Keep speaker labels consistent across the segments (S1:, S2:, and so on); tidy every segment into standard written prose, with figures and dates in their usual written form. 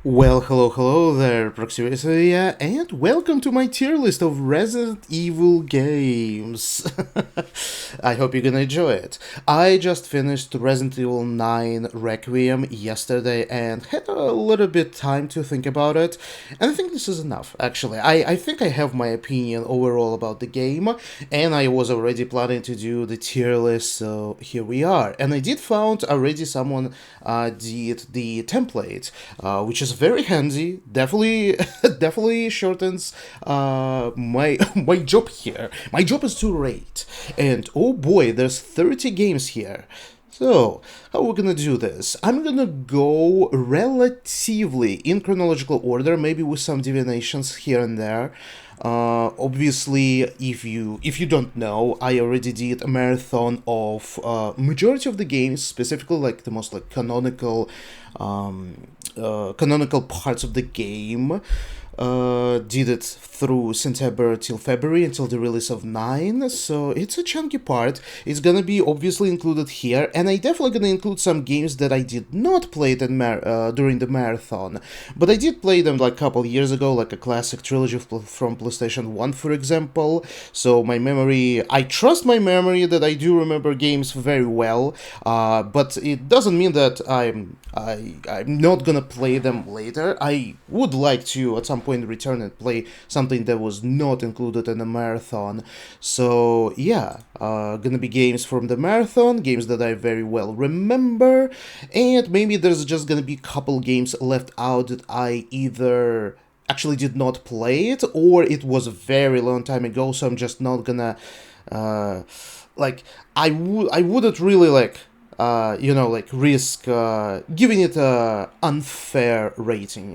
S1: Well, hello there, Proximity, and welcome to my tier list of Resident Evil games. I hope you're gonna enjoy it. I just finished Resident Evil 9 Requiem yesterday and had a little bit time to think about it, and I think this is enough, actually. I think I have my opinion overall about the game, and I was already planning to do the tier list, so here we are. And I did found already someone did the template, which is very handy. Definitely, definitely shortens my my job here. My job is to rate, and oh boy, there's 30 games here. So, how we're gonna do this? I'm gonna go relatively in chronological order, maybe with some deviations here and there. Obviously, if you don't know, I already did a marathon of majority of the games, specifically like the most like canonical parts of the game. Did it through September till February until the release of 9, so it's a chunky part. It's gonna be obviously included here, and I definitely gonna include some games that I did not play during the marathon, but I did play them like a couple years ago, like a classic trilogy from PlayStation 1, for example. So I trust my memory that I do remember games very well, but it doesn't mean that I'm not gonna play them later. I would like to at some point return and play something that was not included in the marathon. So yeah, gonna be games from the marathon, games that I very well remember, and maybe there's just gonna be a couple games left out that I either actually did not play it or it was a very long time ago, so I'm just not gonna like I wouldn't really like risk giving it a unfair rating.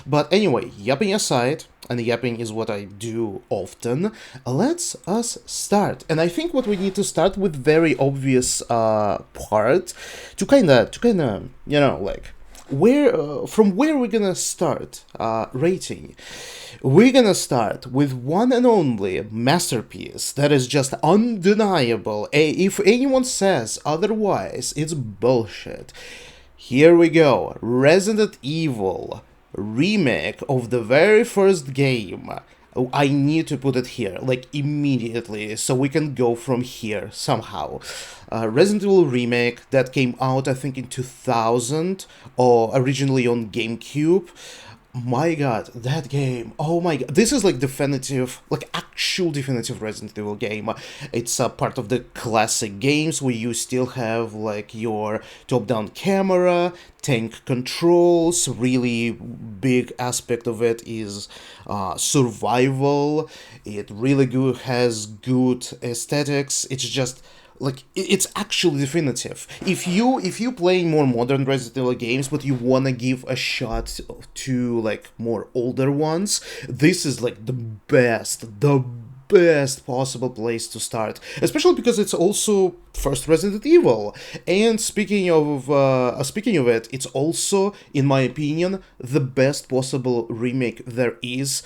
S1: But anyway, yapping aside, and yapping is what I do often, let's us start. And I think what we need to start with very obvious part to from where we're gonna start rating. We're gonna start with one and only masterpiece that is just undeniable. If anyone says otherwise, it's bullshit. Here we go. Resident Evil remake of the very first game. I need to put it here, like immediately, so we can go from here somehow. Resident Evil remake that came out, I think, in 2000, or originally on GameCube. My god, that game. Oh my god. This is like definitive, like actual definitive Resident Evil game. It's a part of the classic games where you still have like your top-down camera, tank controls. Really big aspect of it is survival. It really has good aesthetics. It's just like it's actually definitive. If you playing more modern Resident Evil games but you wanna give a shot to like more older ones, this is like the best possible place to start, especially because it's also first Resident Evil. And speaking of it, it's also, in my opinion, the best possible remake there is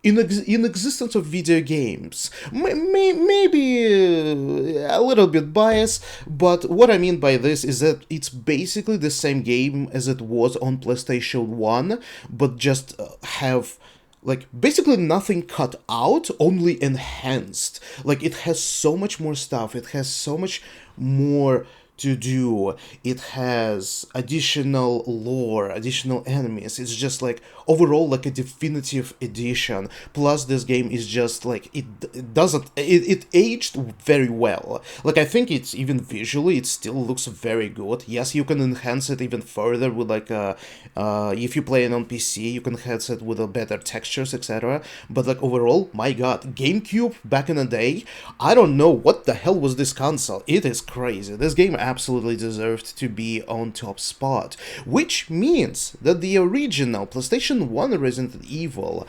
S1: in existence of video games. Maybe a little bit biased, but what I mean by this is that it's basically the same game as it was on PlayStation 1, but just have like basically nothing cut out, only enhanced. Like it has so much more stuff, it has so much more to do, it has additional lore, additional enemies. It's just like overall like a definitive edition. Plus this game is just like it aged very well. Like I think it's even visually it still looks very good. Yes, you can enhance it even further with like if you play it on PC, you can enhance it with a better textures, etc. But like overall, my god, GameCube back in the day, I don't know what the hell was this console. It is crazy. This game absolutely deserved to be on top spot, which means that the original PlayStation 1 Resident Evil,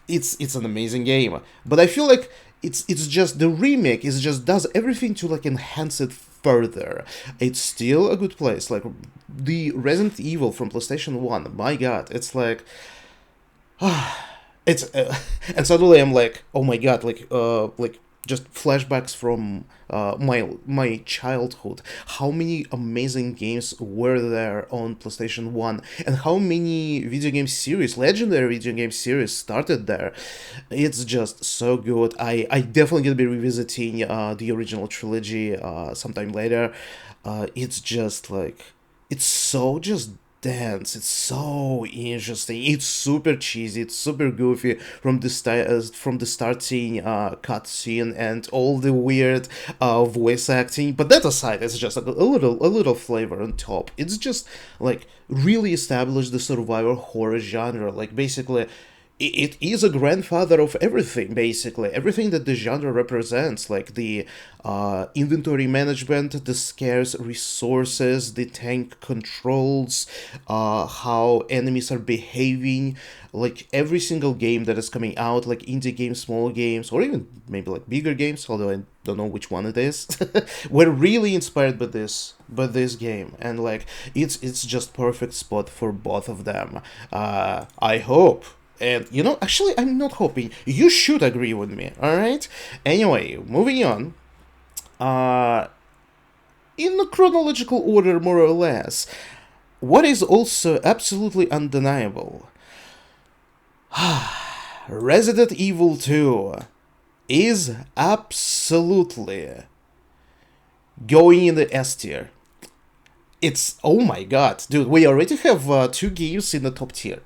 S1: it's an amazing game, but I feel like it's just the remake is just does everything to like enhance it further. It's still a good place. Like the Resident Evil from PlayStation 1, my god, it's like it's and suddenly I'm like, oh my god, like just flashbacks from my childhood. How many amazing games were there on PlayStation 1, and how many video game series, legendary video game series, started there. It's just so good. I definitely gonna be revisiting the original trilogy sometime later. It's just like, it's so just dance. It's so interesting. It's super cheesy. It's super goofy from the starting cutscene and all the weird voice acting. But that aside, it's just like a little flavor on top. It's just like really established the survival horror genre. Like basically, it is a grandfather of everything, basically everything that the genre represents, like the inventory management, the scarce resources, the tank controls, how enemies are behaving. Like every single game that is coming out, like indie games, small games, or even maybe like bigger games, although I don't know which one it is, were really inspired by this game. And like it's just perfect spot for both of them. I hope. And, you know, actually, I'm not hoping. You should agree with me, alright? Anyway, moving on. In a chronological order, more or less, what is also absolutely undeniable? Resident Evil 2 is absolutely going in the S tier. It's, oh my god, dude, we already have 2 games in the top tier.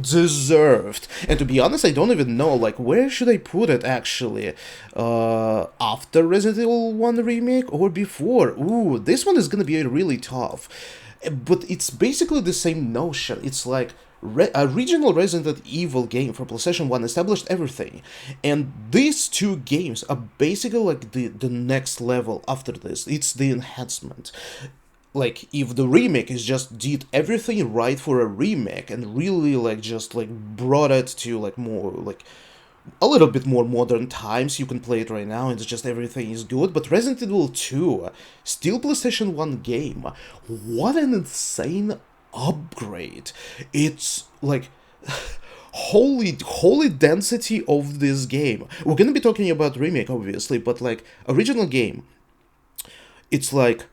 S1: Deserved. And to be honest, I don't even know, like, where should I put it, actually? After Resident Evil 1 Remake or before? Ooh, this one is gonna be really tough. But it's basically the same notion. It's like, a regional Resident Evil game for PlayStation 1 established everything, and these 2 games are basically like the next level after this. It's the enhancement. Like, if the remake is just did everything right for a remake and really like just like brought it to like more like a little bit more modern times, you can play it right now and it's just everything is good. But Resident Evil 2, still PlayStation 1 game, what an insane upgrade. It's like holy density of this game. We're gonna be talking about remake obviously, but like original game, it's like,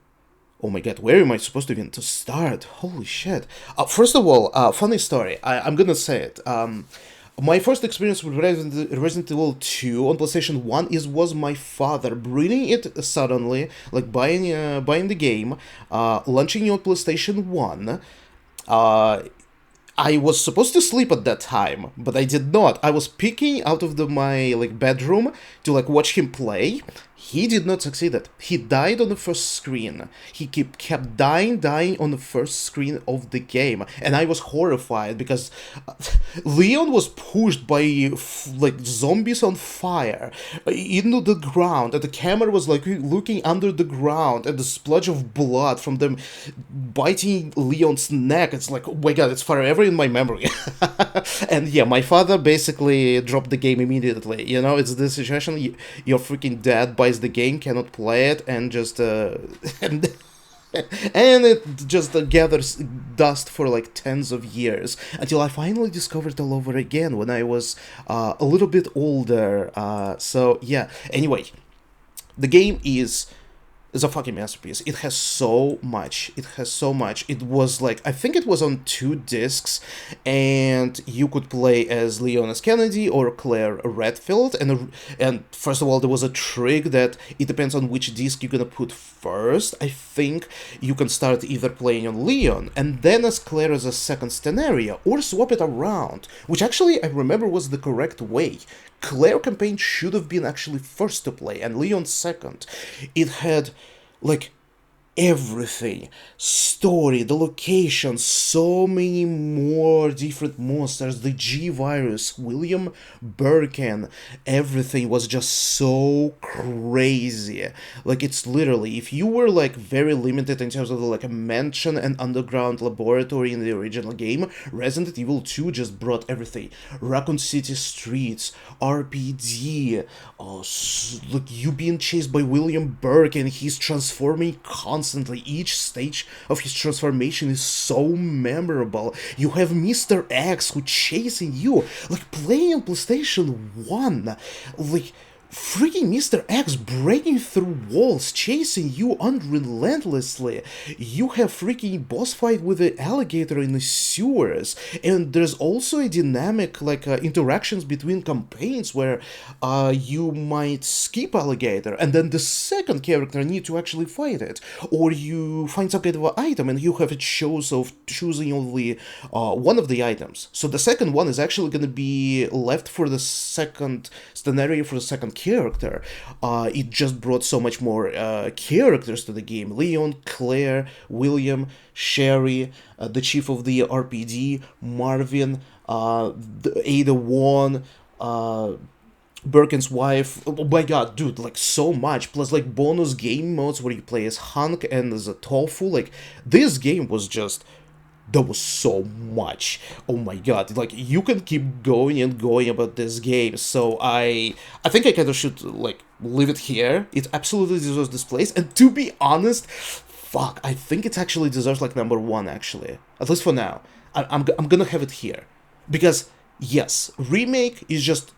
S1: oh my god, where am I supposed to even to start? Holy shit. First of all, funny story. I'm gonna say it. My first experience with Resident Evil 2 on PlayStation 1 was my father bringing it suddenly, like buying the game, launching it on PlayStation 1. I was supposed to sleep at that time, but I did not. I was peeking out of my like bedroom to like watch him play. He did not succeed it. He died on the first screen. He kept dying on the first screen of the game, and I was horrified because Leon was pushed by like zombies on fire into the ground, and the camera was like looking under the ground, and the splodge of blood from them biting Leon's neck. It's like, oh my god, it's forever in my memory. And yeah, my father basically dropped the game immediately. You know, it's this situation. Your freaking dad buys the game, cannot play it, and just and it just gathers dust for like tens of years until I finally discovered it all over again when I was a little bit older. So yeah. Anyway, the game is a fucking masterpiece. It has so much. It was like, I think it was on 2 discs, and you could play as Leon S. Kennedy or Claire Redfield. And first of all, there was a trick that it depends on which disc you're gonna put first. I think you can start either playing on Leon and then as Claire as a second scenario, or swap it around, which actually I remember was the correct way. Claire campaign should have been actually first to play and Leon second. It had like everything, story, the location, so many more different monsters, the G-Virus, William Birkin, everything was just so crazy. Like, it's literally, if you were like very limited in terms of like a mansion and underground laboratory in the original game, Resident Evil 2 just brought everything. Raccoon City streets, RPD, like you being chased by William Birkin, he's transforming constantly. Each stage of his transformation is so memorable. You have Mr. X who chasing you, like playing on PlayStation 1, like freaking Mr. X breaking through walls, chasing you unrelentlessly. You have freaking boss fight with the alligator in the sewers, and there's also a dynamic like interactions between campaigns where you might skip alligator, and then the second character need to actually fight it, or you find some kind of an item and you have a choice of choosing only one of the items. So the second one is actually going to be left for the second scenario for the second character. It just brought so much more characters to the game. Leon, Claire, William, Sherry, the chief of the RPD, Marvin, Ada Wong, Birkin's wife. Oh my god, dude, like so much. Plus like bonus game modes where you play as Hank and as a Tofu. Like this game was just, there was so much. Oh my god, like you can keep going and going about this game. So I think I kind of should like leave it here. It absolutely deserves this place. And to be honest, fuck, I think it actually deserves like number one actually. At least for now. I'm gonna have it here because yes, remake is just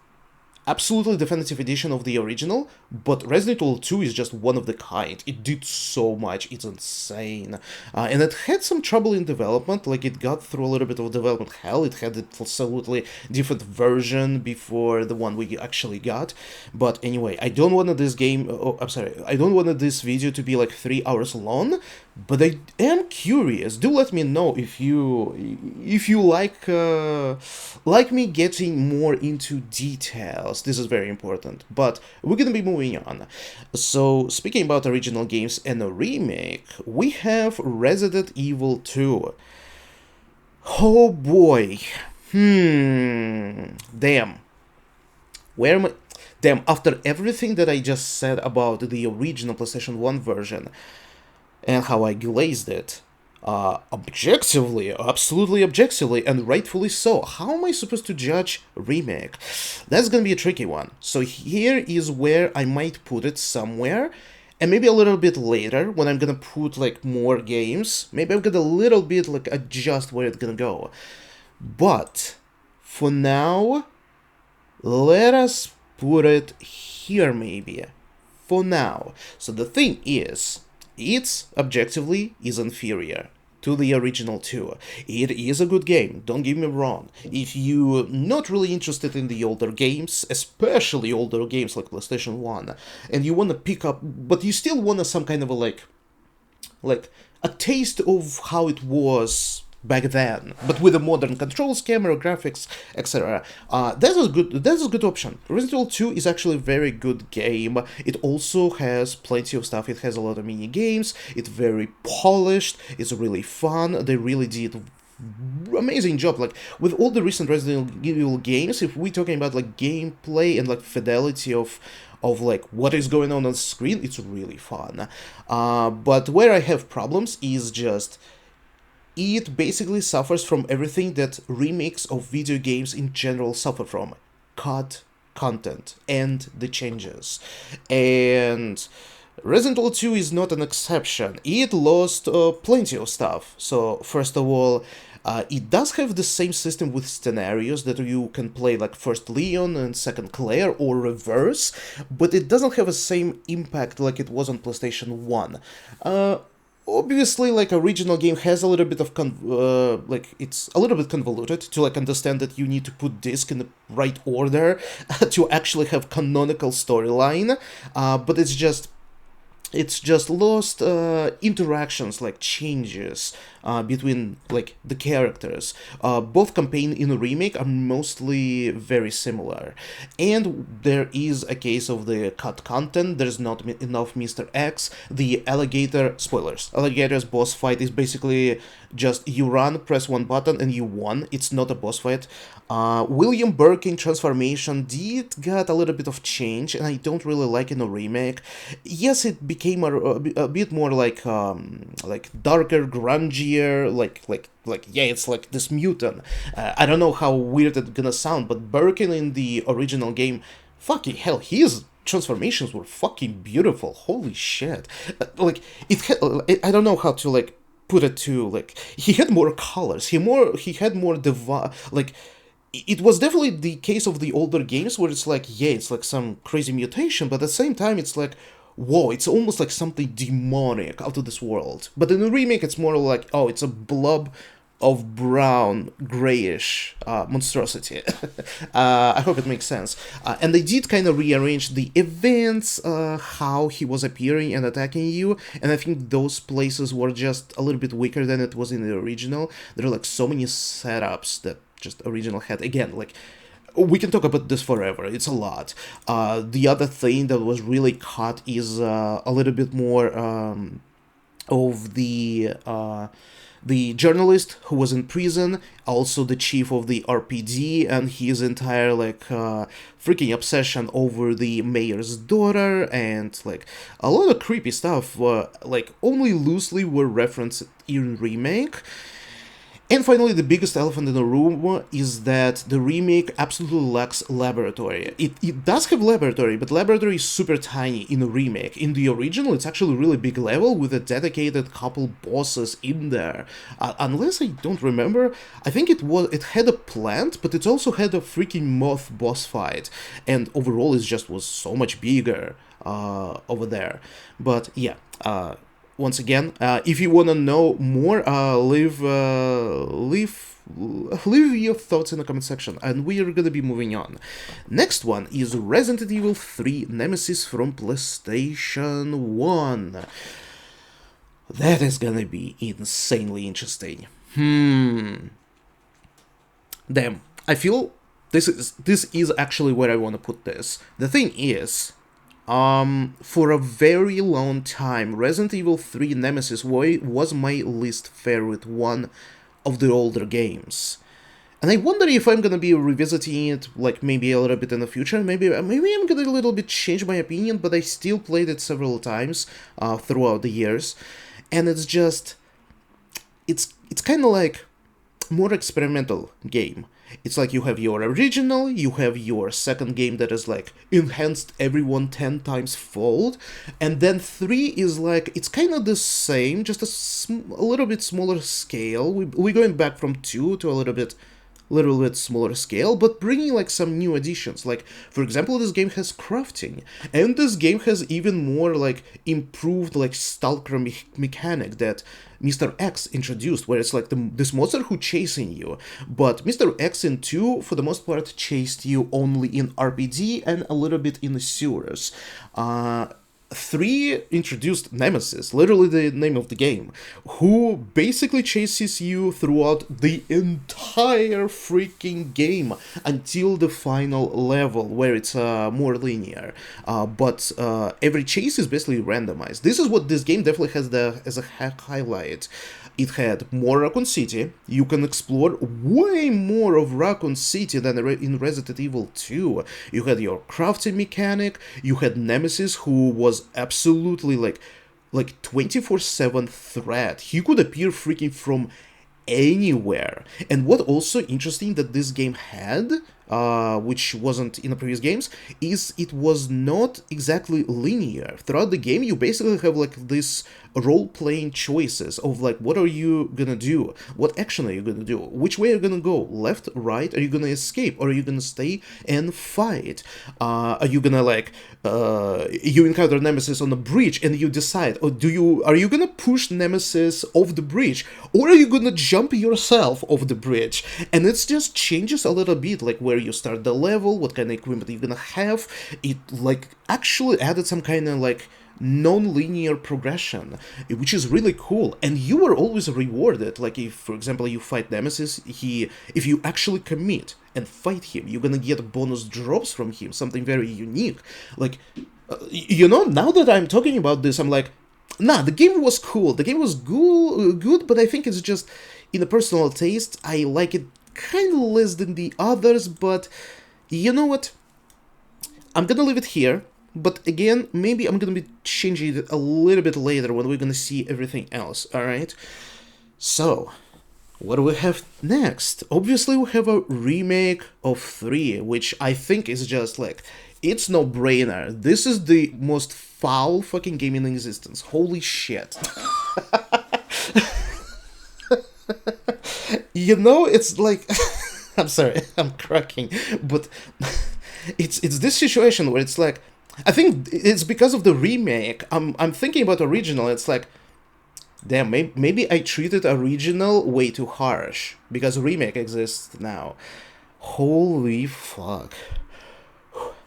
S1: absolutely definitive edition of the original, but Resident Evil 2 is just one of the kind. It did so much, it's insane. And it had some trouble in development, like it got through a little bit of development hell. It had a absolutely different version before the one we actually got. But anyway, I don't want this game, I don't want this video to be like 3 hours long, but I am curious. Do let me know if you like me getting more into details. This is very important. But we're gonna be moving on. So speaking about original games and a remake, we have Resident Evil 2. Oh boy. Damn. Where am I? Damn, after everything that I just said about the original PlayStation 1 version, and how I glazed it, objectively, absolutely objectively, and rightfully so. How am I supposed to judge remake? That's gonna be a tricky one. So here is where I might put it somewhere, and maybe a little bit later, when I'm gonna put like more games, maybe I'm gonna a little bit like adjust where it's gonna go. But for now, let us put it here maybe. For now. So the thing is, it objectively is inferior to the original 2. It is a good game, don't get me wrong. If you're not really interested in the older games, especially older games like PlayStation 1, and you want to pick up, but you still want some kind of a like a taste of how it was back then, but with the modern controls, camera, graphics, etc. That's a good option. Resident Evil 2 is actually a very good game. It also has plenty of stuff. It has a lot of mini games. It's very polished. It's really fun. They really did amazing job. Like with all the recent Resident Evil games, if we're talking about like gameplay and like fidelity of like what is going on the screen, it's really fun. But where I have problems is just it basically suffers from everything that remakes of video games in general suffer from. Cut content and the changes. And Resident Evil 2 is not an exception. It lost plenty of stuff. So first of all, it does have the same system with scenarios that you can play like first Leon and second Claire or reverse, but it doesn't have the same impact like it was on PlayStation 1. Obviously, like, original game has a little bit of, it's a little bit convoluted to, like, understand that you need to put disc in the right order to actually have canonical storyline, but it's just lost interactions, like changes between like the characters. Both campaign in a remake are mostly very similar, and there is a case of the cut content. There's not enough Mr. X. The alligator, spoilers, alligator's boss fight is basically just you run, press one button, and you won. It's not a boss fight. William Birkin transformation did get a little bit of change, and I don't really like in a remake. Yes, it became a bit more like darker, grungier, yeah, it's like this mutant. I don't know how weird it's gonna sound, but Birkin in the original game, fucking hell, his transformations were fucking beautiful. Holy shit! Like I don't know how to put it to he had more colors. He had more it was definitely the case of the older games where it's like, yeah, it's like some crazy mutation, but at the same time, it's like, whoa, it's almost like something demonic out of this world. But in the remake, it's more like, oh, it's a blob of brown, grayish monstrosity. I hope it makes sense. And they did kind of rearrange the events, how he was appearing and attacking you, and I think those places were just a little bit weaker than it was in the original. There are like so many setups that just original had. Again, like, we can talk about this forever. It's a lot. The other thing that was really cut is a little bit more of the journalist who was in prison, also the chief of the RPD, and his entire like freaking obsession over the mayor's daughter, and like a lot of creepy stuff. Like only loosely were referenced in remake. And finally, the biggest elephant in the room is that the remake absolutely lacks laboratory. It does have laboratory, but laboratory is super tiny in the remake. In the original, it's actually a really big level with a dedicated couple bosses in there. Unless I don't remember, I think it had a plant, but it also had a freaking moth boss fight. And overall, it just was so much bigger over there. But yeah, once again, if you want to know more, leave your thoughts in the comment section, and we are gonna be moving on. Next one is Resident Evil 3 Nemesis from PlayStation 1. That is gonna be insanely interesting. Damn, I feel this is actually where I want to put this. The thing is, for a very long time, Resident Evil 3 Nemesis was my least favorite one of the older games. And I wonder if I'm gonna be revisiting it, like, maybe a little bit in the future. Maybe I'm gonna a little bit change my opinion, but I still played it several times throughout the years. And it's just... It's kind of like more experimental game. It's like you have your original, you have your second game that is like enhanced everyone 10 times fold, and then 3 is like, it's kind of the same, just a little bit smaller scale. We're going back from 2 to a little bit smaller scale, but bringing like some new additions. Like, for example, this game has crafting, and this game has even more like improved like stalker mechanic that Mr. X introduced, where it's like this monster who chasing you, but Mr. X in 2 for the most part chased you only in RPD and a little bit in the sewers. 3 introduced Nemesis, literally the name of the game, who basically chases you throughout the entire freaking game until the final level, where it's more linear. But every chase is basically randomized. This is what this game definitely has as a highlight. It had more Raccoon City. You can explore way more of Raccoon City than in Resident Evil 2. You had your crafting mechanic, you had Nemesis, who was absolutely like 24/7 threat. He could appear freaking from anywhere. And what also interesting that this game had, which wasn't in the previous games, is it was not exactly linear. Throughout the game, you basically have like this role-playing choices of like, what are you gonna do? What action are you gonna do? Which way are you gonna go? Left, right? Are you gonna escape? Or are you gonna stay and fight? Are you gonna like, you encounter Nemesis on the bridge and you decide, or are you gonna push Nemesis off the bridge? Or are you gonna jump yourself off the bridge? And it just changes a little bit, like where you start the level, what kind of equipment you're gonna have. It like actually added some kind of like non-linear progression, which is really cool, and you are always rewarded. Like if, for example, you fight Nemesis, if you actually commit and fight him, you're gonna get bonus drops from him, something very unique. Like, now that I'm talking about this, I'm like, nah, the game was cool, the game was good, but I think it's just, in a personal taste, I like it kind of less than the others, but you know what? I'm gonna leave it here. But again, maybe I'm gonna be changing it a little bit later when we're gonna see everything else, alright? So, what do we have next? Obviously, we have a remake of 3, which I think is just like, it's no-brainer. This is the most foul fucking game in existence. Holy shit. It's like... I'm sorry, I'm cracking, but it's this situation where it's like, I think it's because of the remake. I'm thinking about original. It's like, damn, maybe I treated original way too harsh because remake exists now. Holy fuck.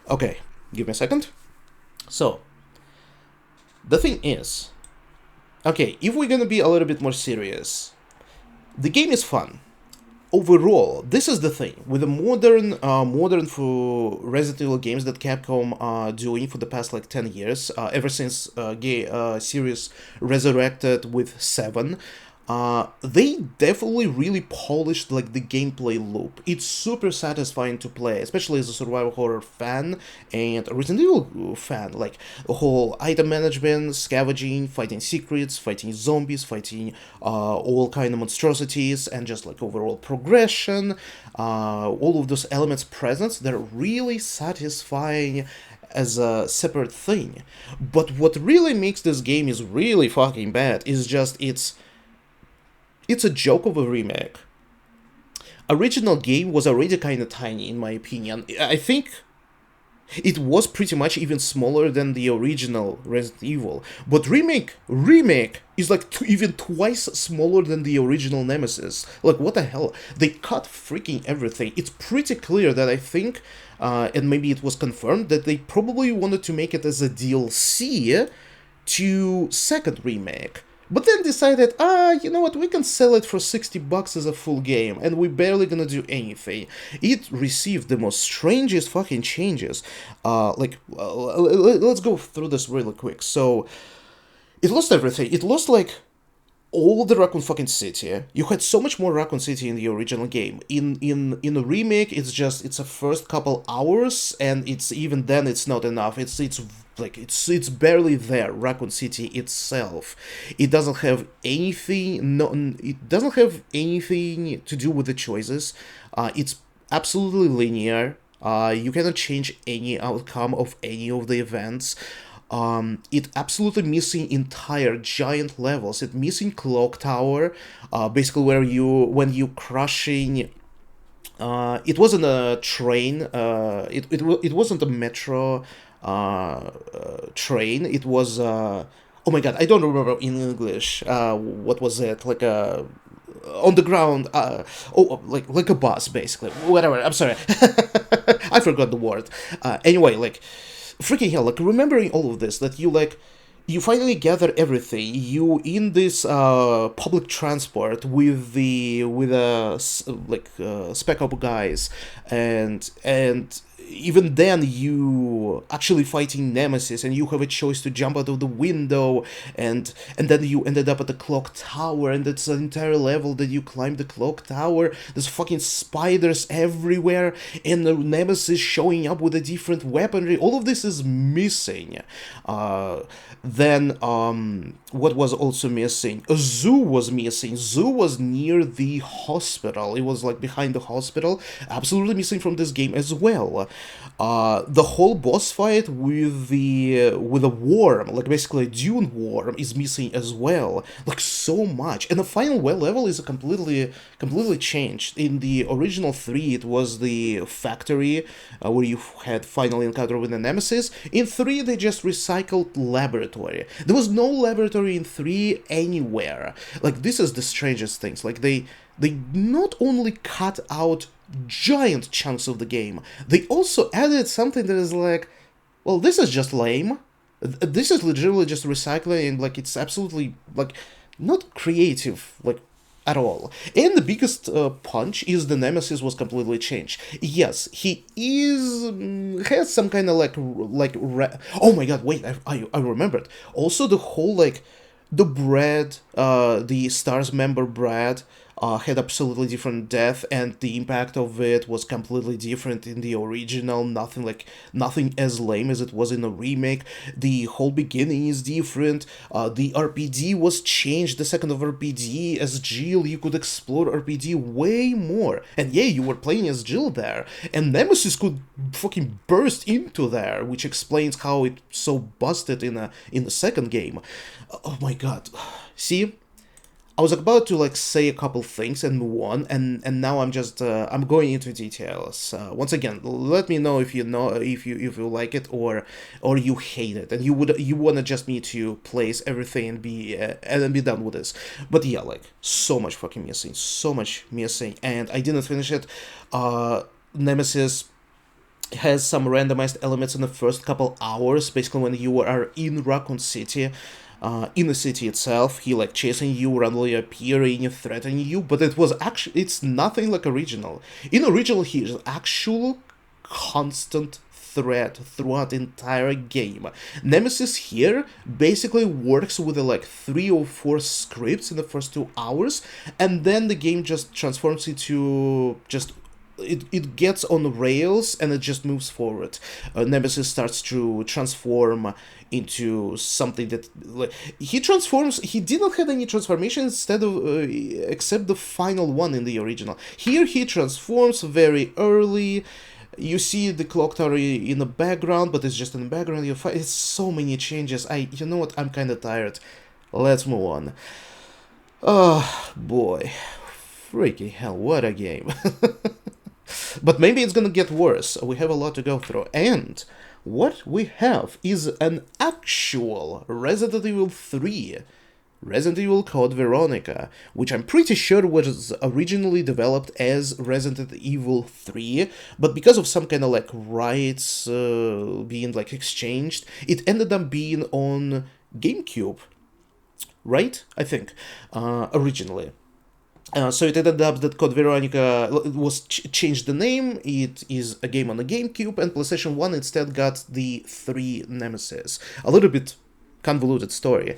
S1: Okay, give me a second. So, the thing is, okay, if we're gonna be a little bit more serious, the game is fun. Overall, this is the thing with the modern for Resident Evil games that Capcom are doing for the past like 10 years, ever since series resurrected with 7. They definitely really polished like the gameplay loop. It's super satisfying to play, especially as a survival horror fan and a Resident Evil fan. Like the whole item management, scavenging, fighting secrets, fighting zombies, fighting all kind of monstrosities, and just like overall progression. All of those elements present, they're really satisfying as a separate thing. But what really makes this game is really fucking bad is just it's a joke of a remake. Original game was already kind of tiny, in my opinion. I think it was pretty much even smaller than the original Resident Evil. But remake is like even twice smaller than the original Nemesis. Like, what the hell? They cut freaking everything. It's pretty clear that I think, and maybe it was confirmed, that they probably wanted to make it as a DLC to second remake. But then decided, you know what, we can sell it for $60 as a full game, and we're barely gonna do anything. It received the most strangest fucking changes. Let's go through this really quick. So, it lost everything. It lost, like, all the Raccoon fucking City. You had so much more Raccoon City in the original game. In the remake, it's a first couple hours, and it's even then it's not enough. It's barely there. Raccoon City itself, it doesn't have anything. No, it doesn't have anything to do with the choices. It's absolutely linear. You cannot change any outcome of any of the events. It absolutely missing entire giant levels. It missing clock tower, basically when you crushing. It wasn't a train. It wasn't a metro train. It was. Oh my god, I don't remember in English. What was it like a on the ground? Like a bus, basically. Whatever. I'm sorry, I forgot the word. Anyway, like. Freaking hell, like, remembering all of this, that you finally gather everything, you in this, public transport with spec op guys, and even then you actually fighting Nemesis, and you have a choice to jump out of the window, and then you ended up at the clock tower, and it's an entire level that you climb the clock tower. There's fucking spiders everywhere, and the Nemesis showing up with a different weaponry. All of this is missing. Then what was also missing? A zoo was missing. Zoo was near the hospital. It was like behind the hospital. Absolutely missing from this game as well. The whole boss fight with a worm, like basically a dune worm, is missing as well. Like so much. And the final well level is completely changed. In the original 3, it was the factory where you had final encounter with the Nemesis. In 3, they just recycled laboratory. There was no laboratory in 3 anywhere. Like, this is the strangest things. Like, they not only cut out giant chunks of the game, they also added something that is like, well, this is just lame. This is legitimately just recycling, and like, it's absolutely like not creative, like, at all. And the biggest punch is the Nemesis was completely changed. Yes, he has some kind of oh my god, wait, I remembered. Also, the whole like the bread, the Stars member bread, had absolutely different death, and the impact of it was completely different in the original. Nothing as lame as it was in the remake. The whole beginning is different. The RPD was changed. The second of RPD as Jill, you could explore RPD way more. And yeah, you were playing as Jill there, and Nemesis could fucking burst into there, which explains how it's so busted in the second game. Oh my god, see. I was about to like say a couple things and move on, and now I'm just I'm going into details. Once again, let me know if you if you like it or you hate it, and you wanna just me to place everything and then be done with this. But yeah, like so much fucking missing, so much missing, and I didn't finish it. Nemesis has some randomized elements in the first couple hours, basically when you are in Raccoon City. In the city itself, he like chasing you, randomly appearing, threatening you, but it's nothing like original. In original, he is actual constant threat throughout the entire game. Nemesis here basically works with like 3 or 4 scripts in the first 2 hours, and then the game just transforms into just it gets on rails and it just moves forward. Nemesis starts to transform into something that like, he transforms. He didn't have any transformation instead of except the final one in the original. Here he transforms very early. You see the clock tower in the background, but it's just in the background. It's so many changes. You know what? I'm kind of tired. Let's move on. Oh boy, freaking hell! What a game. But maybe it's gonna get worse. We have a lot to go through. And what we have is an actual Resident Evil 3. Resident Evil Code Veronica, which I'm pretty sure was originally developed as Resident Evil 3, but because of some kind of like rights being like exchanged, it ended up being on GameCube, right? I think, originally. So it ended up that Code Veronica was changed the name. It is a game on the GameCube, and PlayStation 1 instead got the 3 Nemesis. A little bit convoluted story.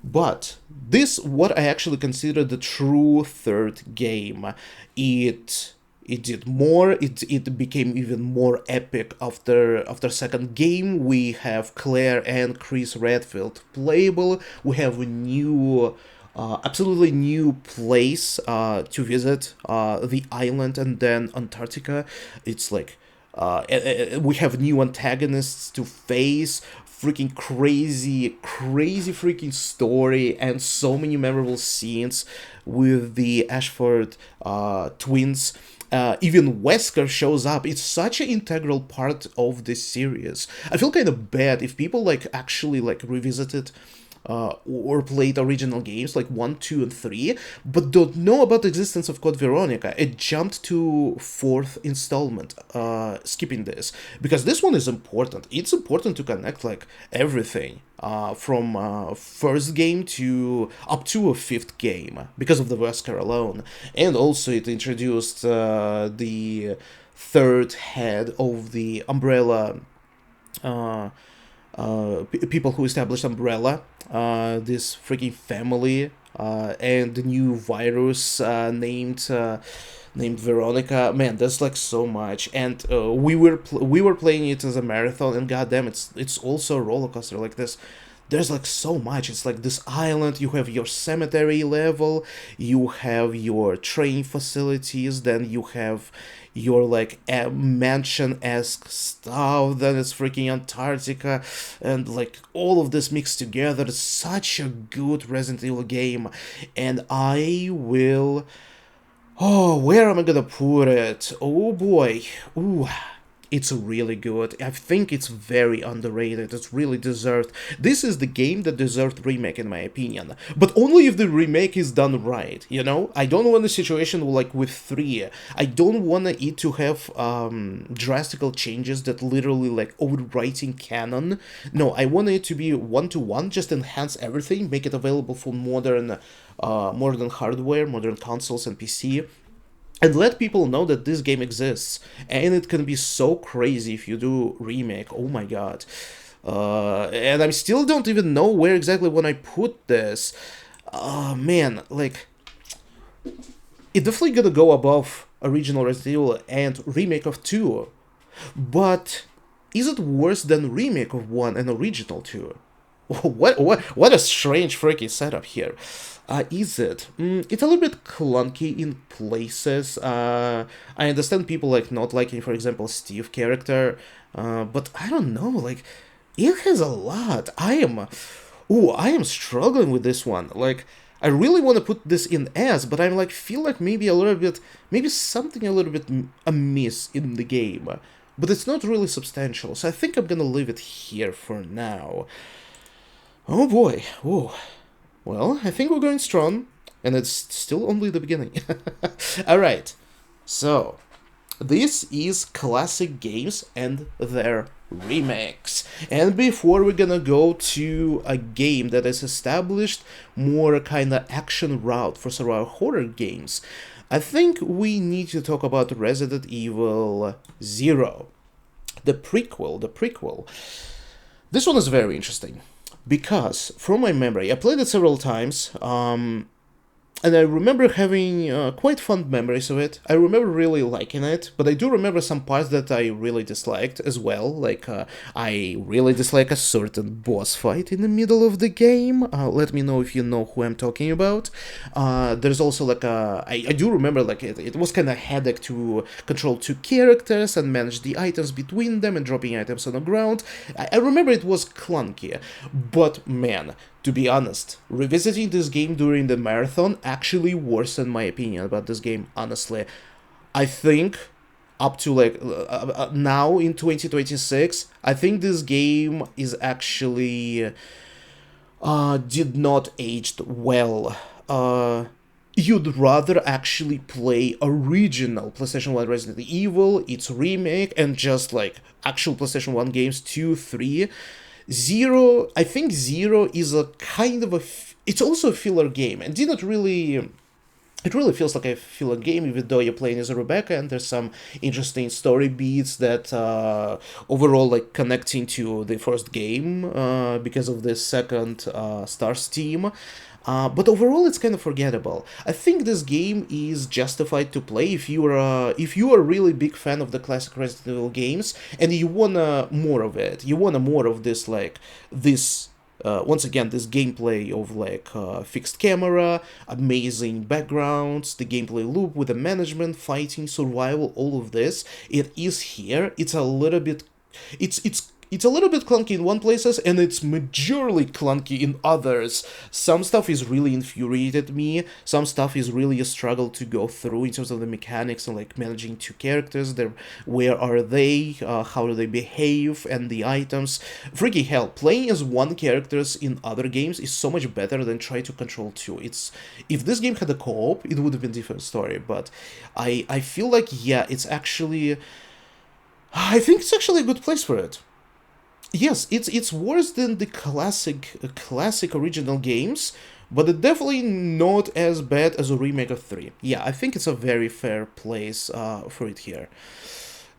S1: But this, what I actually consider the true third game. It did more. It became even more epic after second game. We have Claire and Chris Redfield playable. We have a new. Absolutely new place to visit, the island and then Antarctica. It's like we have new antagonists to face, freaking crazy freaking story, and so many memorable scenes with the Ashford twins. Even Wesker shows up. It's such an integral part of this series. I feel kind of bad if people like actually like revisited or played original games like 1, 2, and 3, but don't know about the existence of Code Veronica. It jumped to 4th installment, skipping this, because this one is important. It's important to connect like everything from first game to up to a 5th game, because of the Wesker alone. And also it introduced the third head of the Umbrella people who established Umbrella, this freaking family, and the new virus named Veronica. Man, there's like so much, and we were playing it as a marathon, and goddamn, it's also a roller coaster like this. There's like so much. It's like this island, you have your cemetery level, you have your training facilities, then you have your like mansion-esque stuff, then it's freaking Antarctica, and like all of this mixed together. It's such a good Resident Evil game, and I will... Oh, where am I gonna put it? Oh boy. Ooh. It's really good. I think it's very underrated. It's really deserved. This is the game that deserved remake, in my opinion. But only if the remake is done right, you know? I don't want a situation like with 3. I don't want it to have drastic changes that literally like overwriting canon. No, I want it to be one-to-one, just enhance everything, make it available for modern hardware, modern consoles and PC. And let people know that this game exists, and it can be so crazy if you do remake. Oh my god. And I still don't even know where exactly when I put this. Man, like, it's definitely gonna go above original Resident Evil and remake of 2. But is it worse than remake of 1 and original 2? What a strange freaking setup here. Is it? It's a little bit clunky in places. I understand people like not liking, for example, Steve character, but I don't know, like, it has a lot. I am struggling with this one. Like, I really want to put this in S, but I'm like, feel like maybe a little bit, maybe something a little bit amiss in the game. But it's not really substantial, so I think I'm gonna leave it here for now. Oh boy, oh. Well, I think we're going strong, and it's still only the beginning. Alright, so this is classic games and their remakes. And before we're gonna go to a game that is established more kinda action route for survival horror games, I think we need to talk about Resident Evil 0. The prequel. This one is very interesting, because from my memory, I played it several times, and I remember having quite fond memories of it. I remember really liking it, but I do remember some parts that I really disliked as well. Like, I really dislike a certain boss fight in the middle of the game. Let me know if you know who I'm talking about. There's also like I do remember like it was kind of headache to control two characters and manage the items between them and dropping items on the ground. I remember it was clunky, but man, to be honest, revisiting this game during the marathon actually worsened my opinion about this game, honestly. I think up to like now in 2026, I think this game is actually did not aged well. You'd rather actually play original PlayStation 1 Resident Evil, its remake, and just like actual PlayStation 1 games 2, 3. Zero, I think Zero is a kind of it's also a filler game, and didn't really, it really feels like a filler game, even though you're playing as a Rebecca, and there's some interesting story beats that overall like connecting to the first game because of the second Stars team. But overall, it's kind of forgettable. I think this game is justified to play if you are a really big fan of the classic Resident Evil games and you wanna more of it. You wanna more of this once again, this gameplay of like fixed camera, amazing backgrounds, the gameplay loop with the management, fighting, survival, all of this. It is here. It's a little bit, it's a little bit clunky in one places, and it's majorly clunky in others. Some stuff is really infuriated me, some stuff is really a struggle to go through in terms of the mechanics and like managing two characters, where are they, how do they behave, and the items. Freaking hell, playing as one characters in other games is so much better than trying to control two. If this game had a co-op, it would have been a different story, but I feel like, yeah, I think it's actually a good place for it. Yes, it's worse than the classic original games, but it's definitely not as bad as a remake of 3. Yeah, I think it's a very fair place for it here.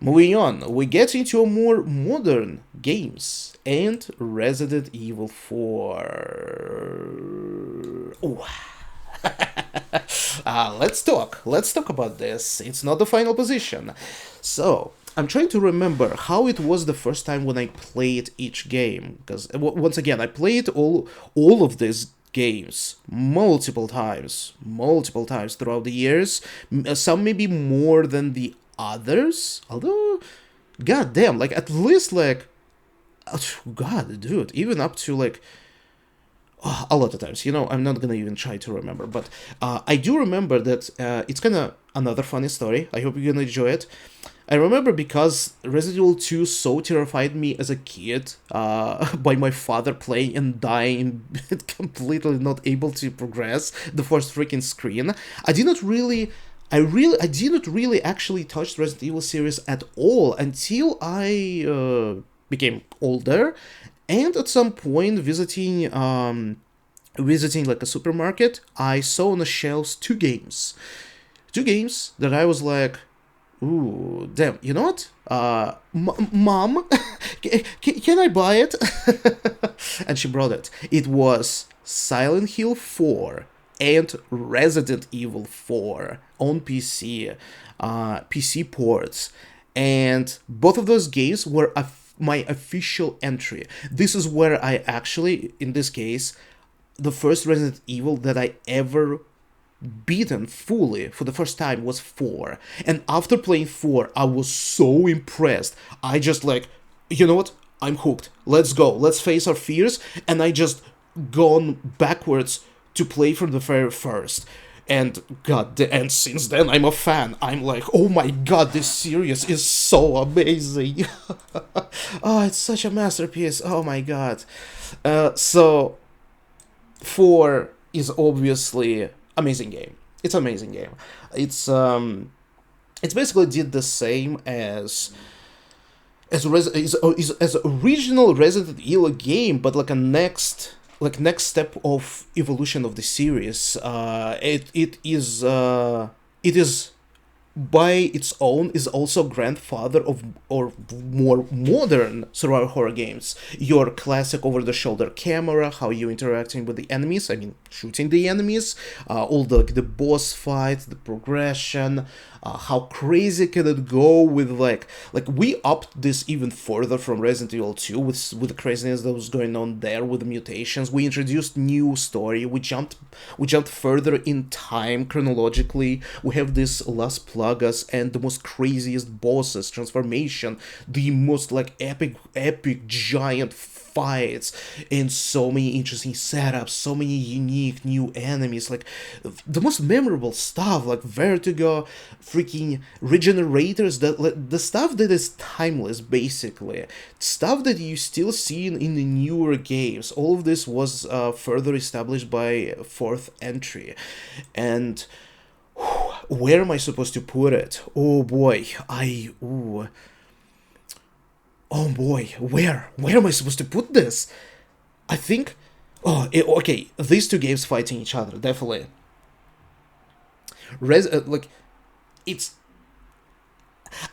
S1: Moving on, we get into a more modern games and Resident Evil 4. Oh. Let's talk about this. It's not the final position. So, I'm trying to remember how it was the first time when I played each game, because once again, I played all of these games multiple times throughout the years, some maybe more than the others, although, god damn, like, at least, like, god, dude, even up to, like, a lot of times, I'm not gonna even try to remember, but I do remember that it's kind of another funny story. I hope you're gonna enjoy it. I remember because Resident Evil 2 so terrified me as a kid by my father playing and dying and completely not able to progress the first freaking screen. I didn't really actually touch the Resident Evil series at all until I became older, and at some point visiting like a supermarket, I saw on the shelves two games that I was like, ooh, damn, you know what? Mom, can I buy it? And she brought it. It was Silent Hill 4 and Resident Evil 4 on PC, PC ports. And both of those games were my official entry. This is where I actually, in this case, the first Resident Evil that I ever beaten fully for the first time was 4. And after playing 4, I was so impressed. I just like, you know what? I'm hooked. Let's go. Let's face our fears. And I just gone backwards to play from the very first. And and since then I'm a fan. I'm like, oh my god, this series is so amazing. Oh, it's such a masterpiece. Oh my god. So 4 is obviously amazing game. It's amazing game. It's basically did the same as original Resident Evil game, but like a next step of evolution of the series. It is by its own is also grandfather of or more modern survival horror games. Your classic over-the-shoulder camera, how you interacting with the enemies, I mean shooting the enemies, all the boss fights, the progression, how crazy can it go with like we upped this even further from Resident Evil 2 with the craziness that was going on there with the mutations. We introduced new story. We jumped further in time chronologically. We have this Las Plagas and the most craziest bosses, transformation, the most like epic giant fights, and so many interesting setups, so many unique new enemies, like the most memorable stuff, like Vertigo, freaking regenerators, the stuff that is timeless, basically stuff that you still see in the newer games. All of this was further established by fourth entry. And where am I supposed to put it? Oh boy, oh boy, where am I supposed to put this? I think, okay, these two games fighting each other, definitely. I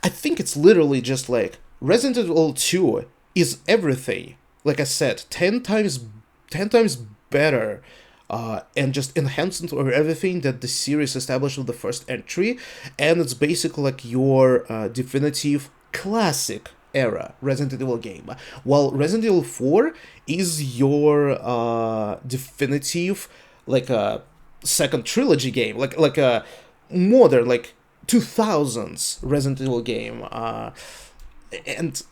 S1: think it's literally just like Resident Evil 2 is everything. Like I said, 10 times better, and just enhancement over everything that the series established with the first entry, and it's basically like your definitive classic era Resident Evil game, while Resident Evil 4 is your definitive like a second trilogy game, like a modern like 2000s Resident Evil game, and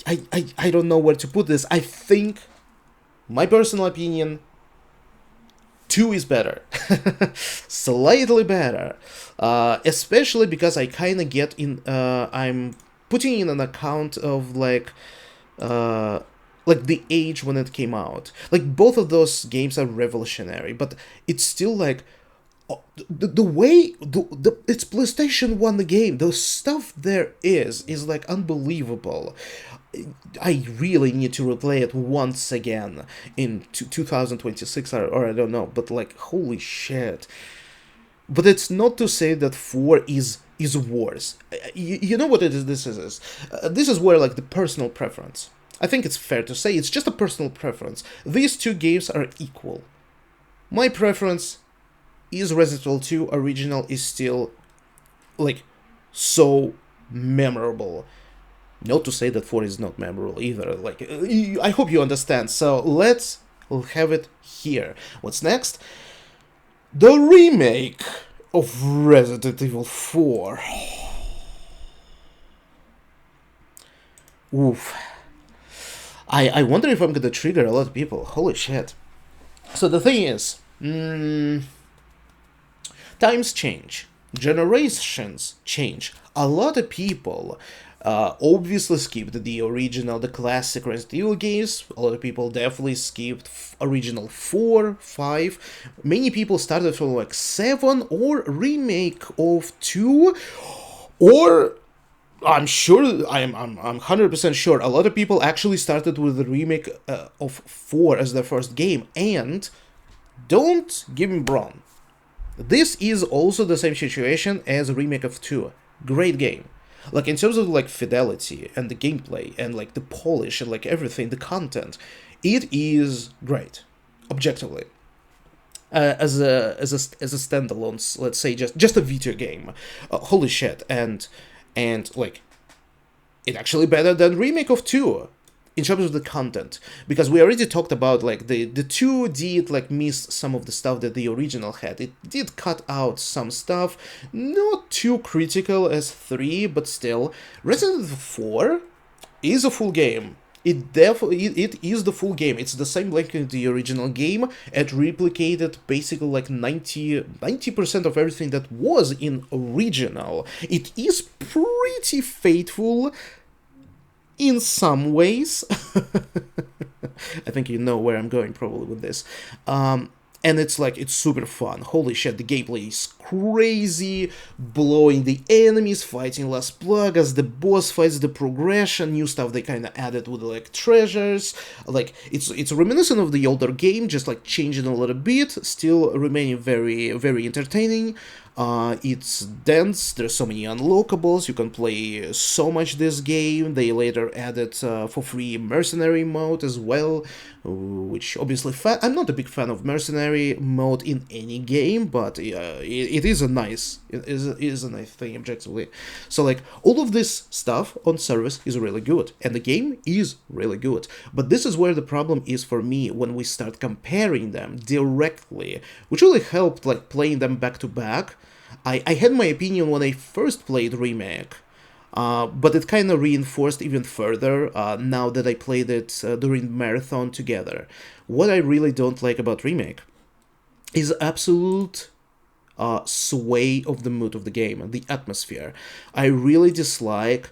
S1: I don't know where to put this. I think, my personal opinion, 2 is better. Slightly better, especially because I kind of get in, I'm putting in an account of like the age when it came out. Like both of those games are revolutionary, but it's still like the way it's PlayStation 1 game. The stuff there is like unbelievable. I really need to replay it once again in 2026 or I don't know, but like holy shit. But it's not to say that 4 is worse. You know what it is? This is where like the personal preference. I think it's fair to say it's just a personal preference. These two games are equal. My preference is Resident Evil 2 original is still like so memorable. Not to say that 4 is not memorable either. Like I hope you understand. So let's have it here. What's next? The remake of Resident Evil 4. Oof. I wonder if I'm gonna trigger a lot of people. Holy shit. So the thing is, times change. Generations change. A lot of people obviously skipped the original, the classic Resident Evil games. A lot of people definitely skipped original 4, 5. Many people started from like 7 or remake of 2, or I'm sure, I'm 100% sure a lot of people actually started with the remake of 4 as their first game. And don't get me wrong, this is also the same situation as a remake of 2. Great game. Like in terms of like fidelity and the gameplay and like the polish and like everything, the content, it is great, objectively. As a standalone, let's say just a video game, holy shit, and like it actually better than remake of 2 in terms of the content, because we already talked about like the 2 did like miss some of the stuff that the original had. It did cut out some stuff, not too critical as 3, but still Resident Evil 4 is a full game. it is the full game. It's the same like in the original game. It replicated basically like 90% of everything that was in original. It is pretty faithful in some ways. I think you know where I'm going probably with this. And it's like, it's super fun. Holy shit, the gameplay is crazy, blowing the enemies, fighting last plug as the boss fights, the progression, new stuff they kind of added with like treasures. Like, it's reminiscent of the older game, just like changing a little bit, still remaining very, very entertaining. It's dense, there's so many unlockables, you can play so much this game. They later added for free mercenary mode as well, which obviously I'm not a big fan of mercenary mode in any game, but it is a nice thing objectively. So like all of this stuff on service is really good, and the game is really good. But this is where the problem is for me when we start comparing them directly, which really helped like playing them back to back. I had my opinion when I first played Remake, but it kind of reinforced even further now that I played it during Marathon together. What I really don't like about Remake is absolute sway of the mood of the game, the atmosphere. I really dislike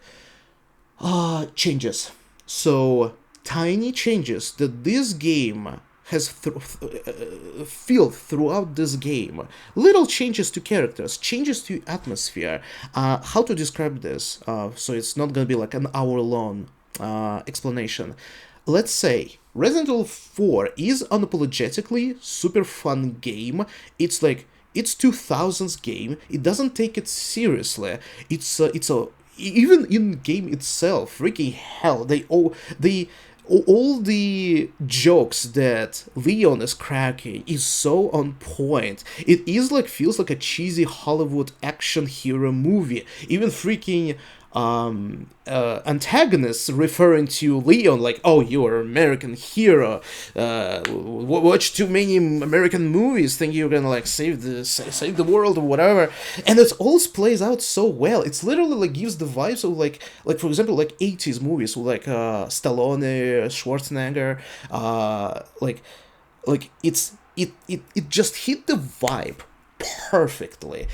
S1: changes. So, tiny changes that this game has filled throughout this game. Little changes to characters, changes to atmosphere. How to describe this? So it's not gonna be like an hour-long explanation. Let's say Resident Evil 4 is unapologetically super fun game. It's like, it's 2000s game. It doesn't take it seriously. It's a even in game itself, freaking hell, all the jokes that Leon is cracking is so on point. It is like, feels like a cheesy Hollywood action hero movie. Even freaking antagonists referring to Leon like, oh, you're an American hero, watch too many American movies, think you're gonna like save the world or whatever, and it all plays out so well. It's literally like gives the vibes of like for example like 80s movies with like Stallone, Schwarzenegger, like it just hit the vibe perfectly.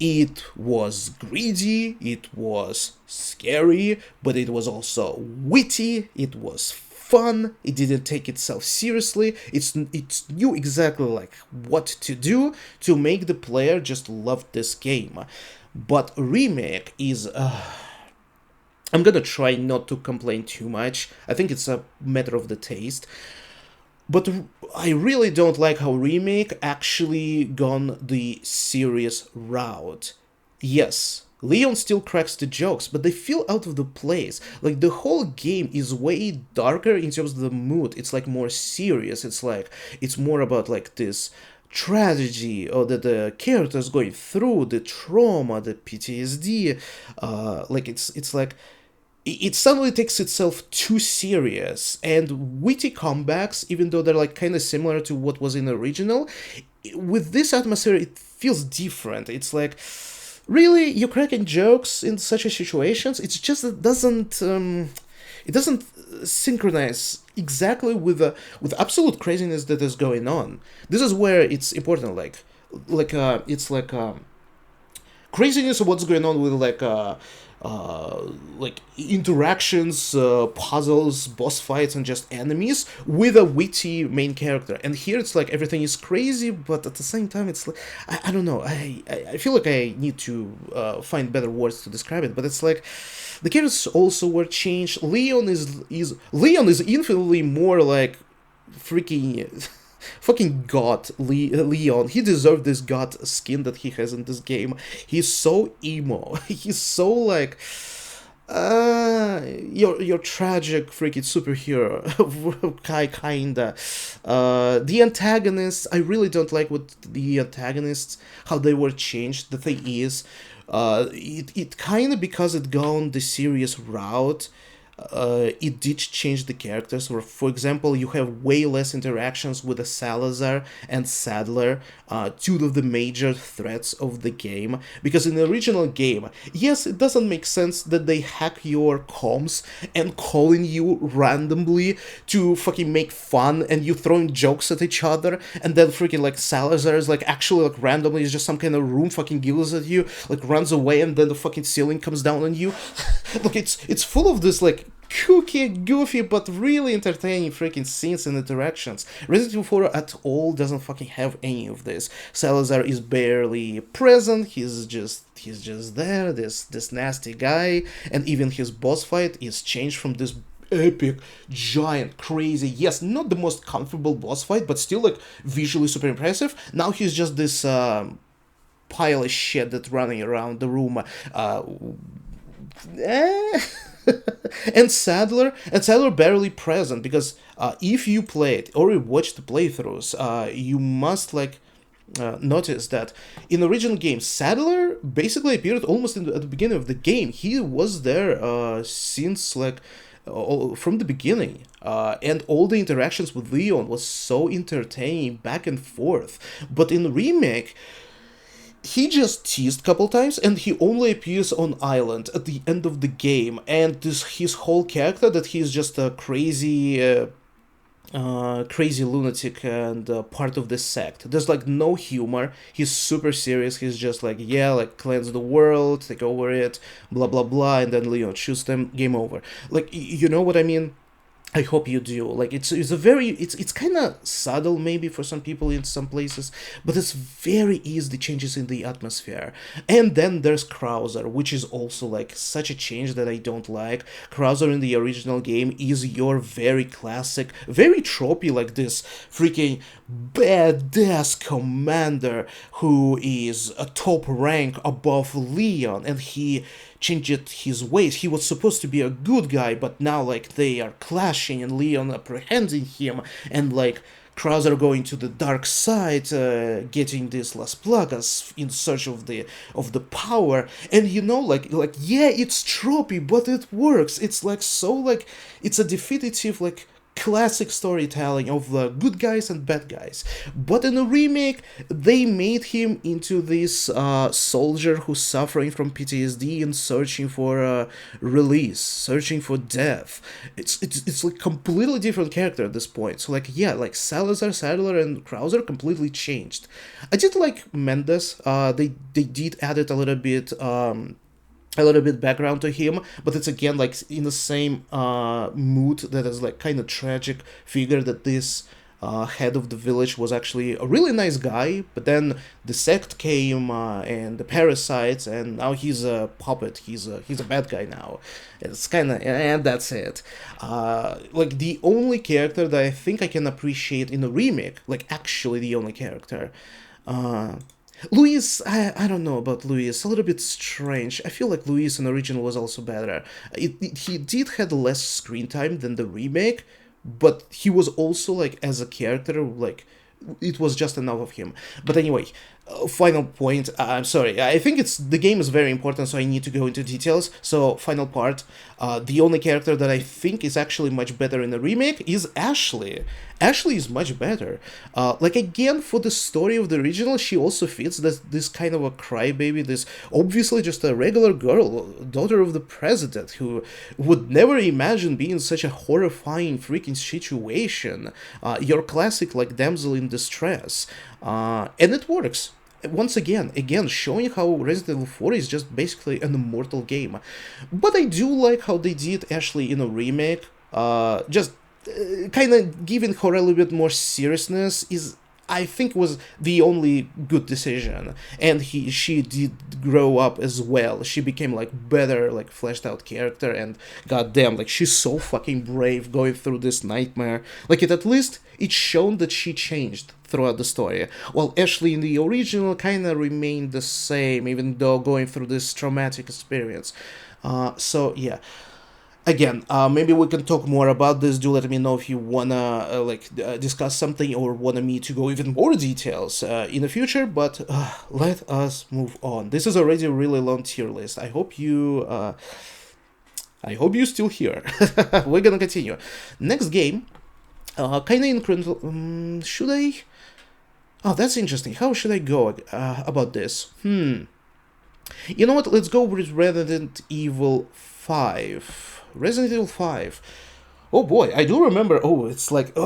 S1: It was greedy, it was scary, but it was also witty, it was fun, it didn't take itself seriously, it knew exactly like what to do to make the player just love this game. But Remake is... I'm gonna try not to complain too much, I think it's a matter of the taste. But I really don't like how Remake actually gone the serious route. Yes, Leon still cracks the jokes, but they feel out of the place. Like, the whole game is way darker in terms of the mood. It's like more serious. It's more about like this tragedy or that the character's going through, the trauma, the PTSD. It's like it suddenly takes itself too serious, and witty comebacks, even though they're like kind of similar to what was in the original, with this atmosphere it feels different. It's like, really, you're cracking jokes in such a situations? It's just it doesn't synchronize exactly with absolute craziness that is going on. This is where it's important, craziness of what's going on with interactions, puzzles, boss fights, and just enemies with a witty main character. And here it's like everything is crazy, but at the same time it's like, I don't know, I feel like I need to find better words to describe it, but it's like the characters also were changed. Leon is infinitely more like freaking fucking god Leon. He deserved this god skin that he has in this game. He's so emo. He's so like your tragic freaking superhero kinda. The antagonists, I really don't like what the antagonists, how they were changed. The thing is, it kind of, because it gone the serious route, it did change the characters. For example, you have way less interactions with the Salazar and Sadler, two of the major threats of the game. Because in the original game, yes, it doesn't make sense that they hack your comms and calling you randomly to fucking make fun, and you throwing jokes at each other, and then freaking like Salazar is like actually like randomly is just some kind of room fucking giggles at you, like runs away, and then the fucking ceiling comes down on you. Look, it's full of this like kooky, goofy, but really entertaining freaking scenes and interactions. Resident Evil 4 at all doesn't fucking have any of this. Salazar is barely present. He's just there, this nasty guy, and even his boss fight is changed from this epic, giant, crazy, yes, not the most comfortable boss fight, but still like visually super impressive. Now he's just this pile of shit that's running around the room. and Sadler barely present, because if you played or you watched the playthroughs, you must like notice that in the original game, Sadler basically appeared almost at the beginning of the game. He was there since like from the beginning, and all the interactions with Leon was so entertaining back and forth. But in the remake, he just teased a couple times, and he only appears on island at the end of the game, and his whole character that he's just a crazy lunatic and part of this sect. There's like no humor. He's super serious. He's just like, yeah, like cleanse the world, take over it, blah blah blah, and then Leon shoots them, game over. Like, you know what I mean? I hope you do. Like, it's a very, it's kind of subtle maybe for some people in some places, but it's very easy changes in the atmosphere. And then there's Krauser, which is also like such a change that I don't like. Krauser in the original game is your very classic, very tropey, like this freaking badass commander who is a top rank above Leon, and he changed his ways. He was supposed to be a good guy, but now like they are clashing, and Leon apprehending him, and like Krauser going to the dark side, getting this Las Plagas in search of the power. And you know, like yeah, it's tropey, but it works. It's like so like it's a definitive like classic storytelling of the good guys and bad guys. But in the remake, they made him into this soldier who's suffering from PTSD and searching for release, searching for death. It's like completely different character at this point. So like yeah, like Salazar, Sadler, and Krauser completely changed. I did like Mendes. They did add it a little bit background to him, but it's again like in the same mood that is like kind of tragic figure, that this head of the village was actually a really nice guy, but then the sect came and the parasites, and now he's a puppet. He's a bad guy now. It's kind of, and that's it. Like the only character that I think I can appreciate in the remake, like actually the only character. Luis, I don't know about Luis, a little bit strange. I feel like Luis in the original was also better. He did had less screen time than the remake, but he was also like as a character, like it was just enough of him. But anyway, final point. I'm sorry. I think the game is very important, so I need to go into details. So final part. The only character that I think is actually much better in the remake is Ashley. Ashley is much better. Like again, for the story of the original, she also fits this kind of a crybaby, this obviously just a regular girl, daughter of the president, who would never imagine being in such a horrifying freaking situation. Your classic like damsel in distress, and it works. Once again showing how Resident Evil 4 is just basically an immortal game. But I do like how they did Ashley in a remake. Just kind of giving her a little bit more seriousness is, I think, was the only good decision. And she did grow up as well. She became like better, like fleshed out character, and goddamn, like she's so fucking brave going through this nightmare. Like at least it's shown that she changed throughout the story. While Ashley in the original kind of remained the same, even though going through this traumatic experience. So yeah. Again, maybe we can talk more about this. Do let me know if you wanna discuss something or want me to go even more details in the future. But let us move on. This is already a really long tier list. I hope you I hope you're still here. We're gonna continue. Next game, kinda incredible. Should I? Oh, that's interesting. How should I go about this? You know what? Let's go with Resident Evil 5. Resident Evil 5. Oh boy, I do remember. Oh, it's like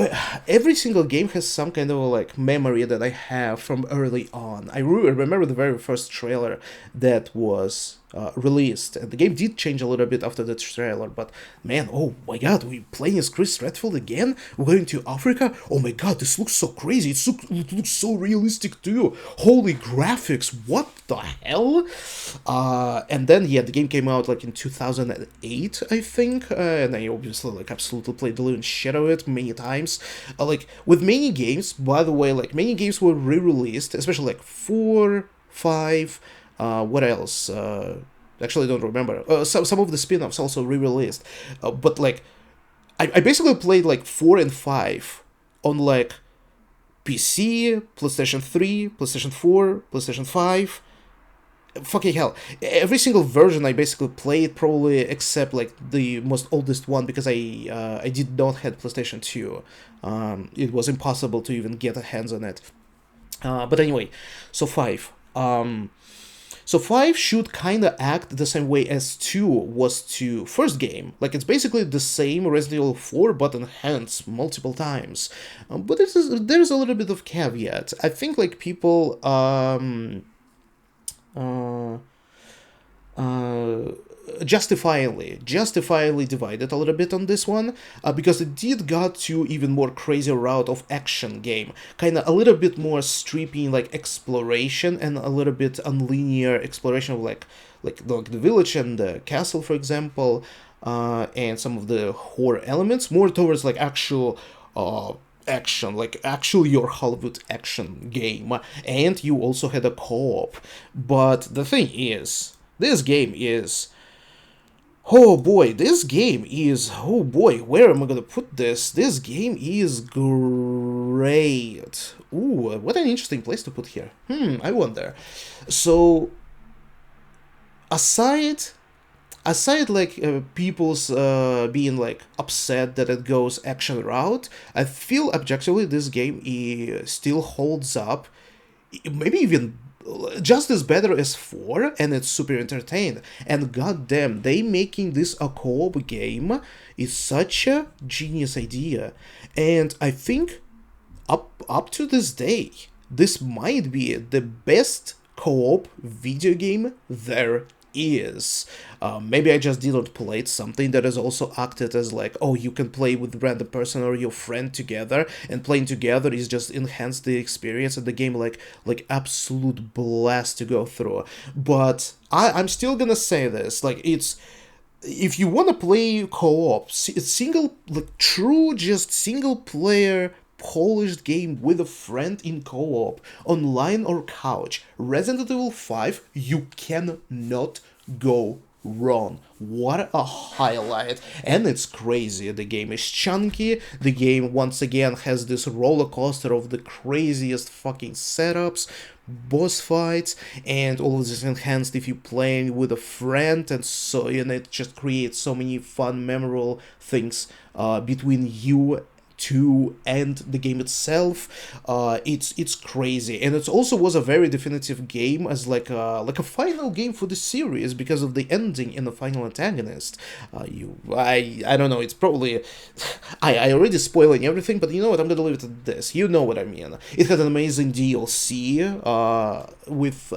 S1: every single game has some kind of like memory that I have from early on. I remember the very first trailer that was released, and the game did change a little bit after the trailer. But man, oh my god, we playing as Chris Redfield again? We're going to Africa? Oh my god, this looks so crazy. It looks so realistic too. Holy graphics! What the hell? And then yeah, the game came out like in 2008, I think, and I obviously like absolutely played the living shit out of it many times. Like with many games, by the way, like many games were re-released, especially like 4, 5. What else? Actually, I don't remember. Some of the spin-offs also re-released, but like I basically played like 4 and 5 on like PC, PlayStation 3, PlayStation 4, PlayStation 5. Fucking hell, every single version I basically played, probably except like the most oldest one, because I did not have PlayStation 2. It was impossible to even get a hands on it. But anyway, so 5. So 5 should kind of act the same way as 2 was to first game. Like, it's basically the same Resident Evil 4, but enhanced multiple times. But there's a little bit of caveat. I think, like, people... justifiably divided a little bit on this one, because it did got to even more crazy route of action game, kind of a little bit more stripping like exploration and a little bit unlinear exploration of like the village and the castle, for example, and some of the horror elements, more towards like actual action, like actual your Hollywood action game. And you also had a co-op. But the thing is, this game is... Oh boy, where am I gonna put this? This game is great. Ooh, what an interesting place to put here. I wonder. So, aside like people's being like upset that it goes action route, I feel objectively this game still holds up, maybe even just as better as 4, and it's super entertained. And goddamn, they making this a co-op game is such a genius idea. And I think up to this day, this might be the best co-op video game there is. Maybe I just didn't play something that has also acted as like, oh, you can play with random person or your friend together, and playing together is just enhance the experience and the game like absolute blast to go through. But I'm still gonna say this, like, it's, if you want to play co-op, single, like true just single player polished game with a friend in co-op, online or couch, Resident Evil 5, you cannot go wrong. What a highlight. And it's crazy. The game is chunky. The game once again has this roller coaster of the craziest fucking setups, boss fights, and all of this enhanced if you playing with a friend, and so, and it just creates so many fun, memorable things between you two and the game itself. It's crazy, and it also was a very definitive game as like a final game for the series because of the ending in the final antagonist. I don't know, it's probably I already spoiling everything, but you know what, I'm gonna leave it at this. You know what I mean. It had an amazing DLC with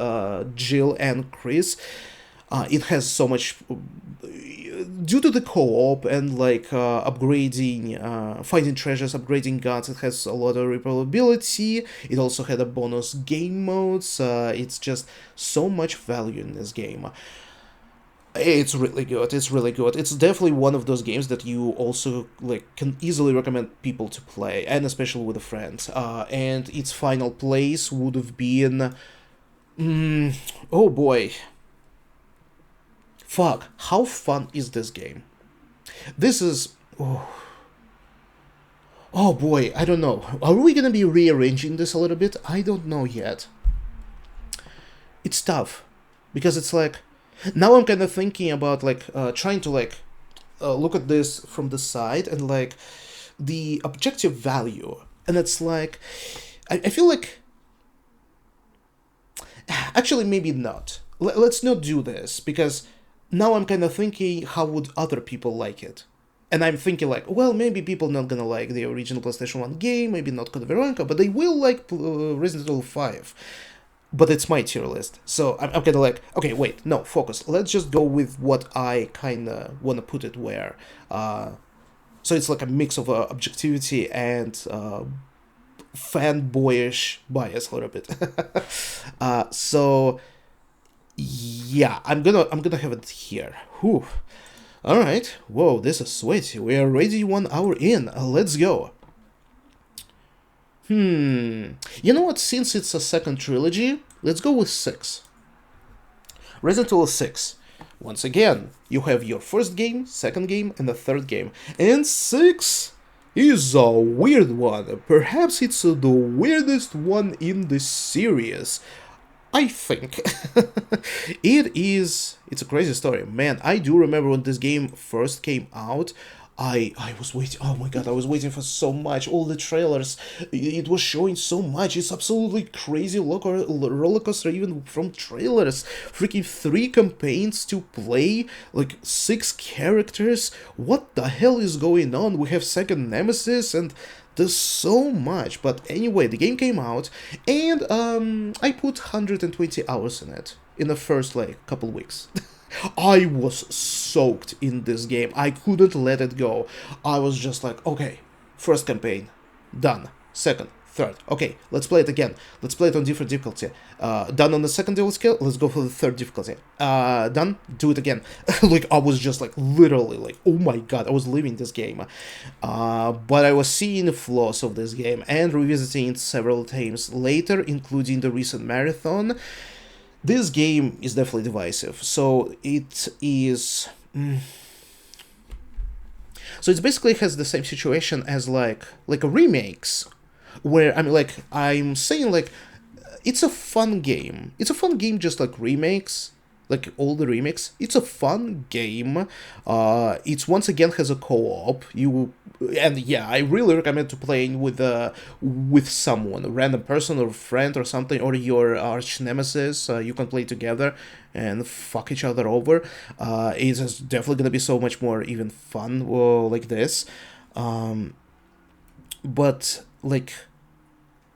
S1: Jill and Chris. It has so much, due to the co-op and like upgrading, finding treasures, upgrading guns, it has a lot of replayability. It also had a bonus game modes. It's just so much value in this game. It's really good. It's really good. It's definitely one of those games that you also like can easily recommend people to play, and especially with a friend. And its final place would have been, oh boy. Fuck, how fun is this game? This is... Oh boy, I don't know. Are we gonna be rearranging this a little bit? I don't know yet. It's tough. Because it's like... Now I'm kind of thinking about like trying to like look at this from the side and like the objective value, and it's like I feel like actually maybe not. Let's not do this because now I'm kind of thinking how would other people like it. And I'm thinking like, well, maybe people not gonna like the original PlayStation 1 game, maybe not Code Veronica, but they will like Resident Evil 5. But it's my tier list. So I'm kind of like, okay, wait, no, focus. Let's just go with what I kind of want to put it where. So it's like a mix of objectivity and fanboyish bias a little bit. So yeah, I'm gonna have it here. Whew. All right. Whoa, this is sweet. We are already 1 hour in. Let's go. You know what? Since it's a second trilogy, let's go with 6. Resident Evil 6. Once again, you have your first game, second game, and the third game. And 6 is a weird one. Perhaps it's the weirdest one in the series. I think. It's a crazy story. Man, I do remember when this game first came out, I was waiting, oh my god, I was waiting for so much, all the trailers, it was showing so much, it's absolutely crazy roller coaster even from trailers, freaking 3 campaigns to play, like 6 characters, what the hell is going on, we have second Nemesis, and there's so much, but anyway, the game came out, and I put 120 hours in it, in the first, like, couple weeks. I was soaked in this game. I couldn't let it go. I was just like, okay, first campaign, done. Second, third, okay, let's play it again. Let's play it on different difficulty. Done on the second difficulty scale, let's go for the third difficulty. Done, do it again. Like, I was just like, literally, like, oh my god, I was living this game. But I was seeing the flaws of this game and revisiting it several times later, including the recent marathon. This game is definitely divisive, so it is... So it basically has the same situation as like a remakes, where I'm saying like it's a fun game. It's a fun game just like remakes, like all the remakes. It's a fun game. It's once again has a co-op. And yeah, I really recommend to playing with someone, a random person or friend or something, or your arch nemesis. You can play together and fuck each other over. It's definitely gonna be so much more even fun like this. But like,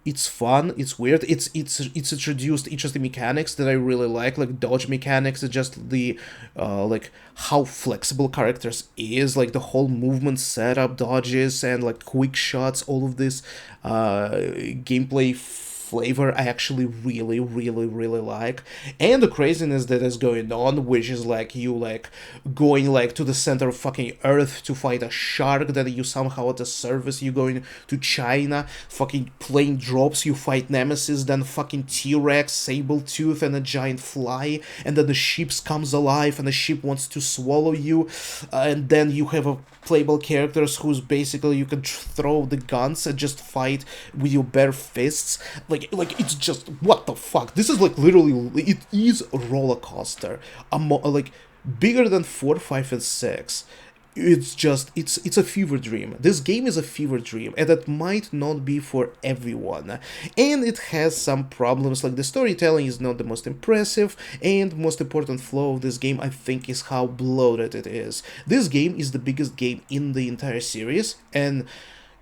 S1: it's fun, it's weird, it's introduced interesting mechanics that I really like dodge mechanics, just the like how flexible characters is, like the whole movement setup, dodges and like quick shots, all of this gameplay flavor I actually really like. And the craziness that is going on, which is like you like going like to the center of fucking earth to fight a shark, then you somehow at the surface you going to China, fucking plane drops, you fight Nemesis, then fucking T-Rex, Sabletooth and a giant fly, and then the ship comes alive and the ship wants to swallow you, and then you have a playable characters who's basically you can throw the guns and just fight with your bare fists. Like it's just, what the fuck, this is like literally, it is a roller coaster, like bigger than 4, 5 and 6. It's just, it's a fever dream. This game is a fever dream, and that might not be for everyone. And it has some problems, like the storytelling is not the most impressive, and most important flaw of this game, I think, is how bloated it is. This game is the biggest game in the entire series, and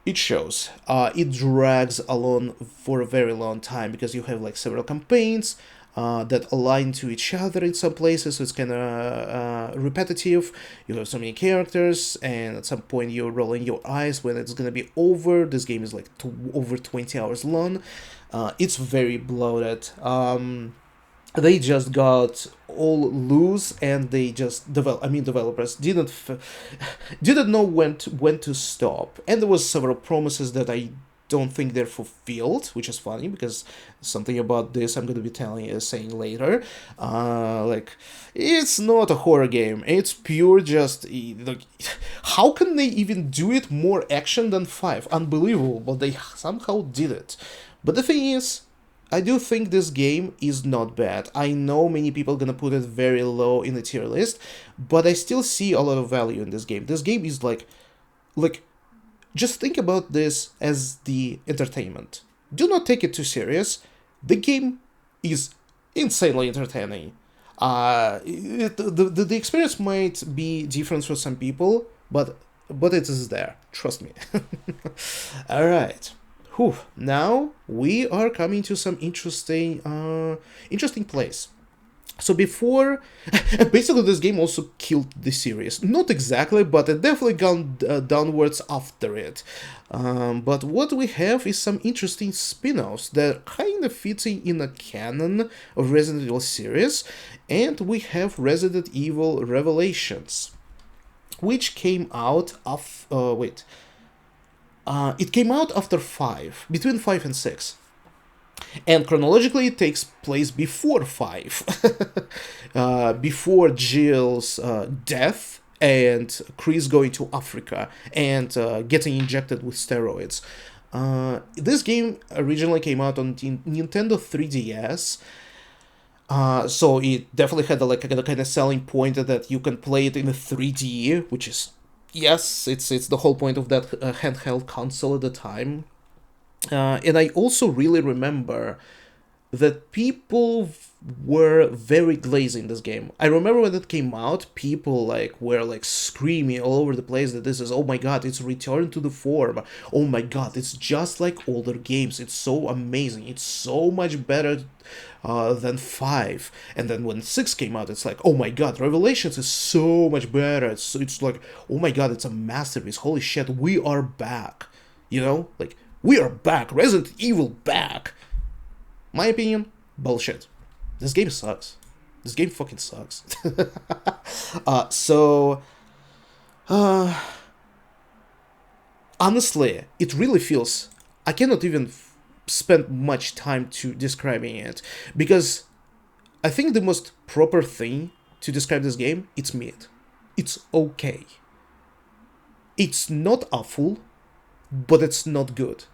S1: it shows. It drags along for a very long time, because you have like several campaigns, that align to each other in some places, so it's kind of repetitive. You have so many characters, and at some point you're rolling your eyes when it's gonna be over. This game is like over 20 hours long. It's very bloated. They just got all loose, and they just developers didn't know when to stop, and there was several promises that I don't think they're fulfilled, which is funny because something about this I'm gonna be saying later. Like, it's not a horror game, it's pure just like, how can they even do it more action than 5? Unbelievable, but they somehow did it. But the thing is, I do think this game is not bad. I know many people gonna put it very low in the tier list, but I still see a lot of value in this game. This game is like, just think about this as the entertainment. Do not take it too serious. The game is insanely entertaining. The experience might be different for some people, but it is there. Trust me. All right. Whew. Now we are coming to some interesting place. So before, basically, this game also killed the series. Not exactly, but it definitely gone downwards after it. But what we have is some interesting spin-offs that kind of fitting in a canon of Resident Evil series, and we have Resident Evil Revelations, which came out of it came out after 5, between 5 and 6. And chronologically, it takes place before 5, before Jill's death and Chris going to Africa and getting injected with steroids. This game originally came out on Nintendo 3DS, so it definitely had a kind of selling point that you can play it in a 3D, which is, yes, it's the whole point of that handheld console at the time. And I also really remember that people were very glazing this game. I remember when it came out, people were screaming all over the place that this is, oh my god, it's returned to the form. Oh my god, it's just like older games. It's so amazing. It's so much better than 5. And then when 6 came out, it's like, oh my god, Revelations is so much better. It's like, oh my god, it's a masterpiece. Holy shit, we are back. You know, like, we are back. Resident Evil back. My opinion, bullshit. This game sucks. This game fucking sucks. Honestly, it really feels... I cannot even spend much time to describing it, because I think the most proper thing to describe this game, it's mid. It's okay. It's not awful, but it's not good.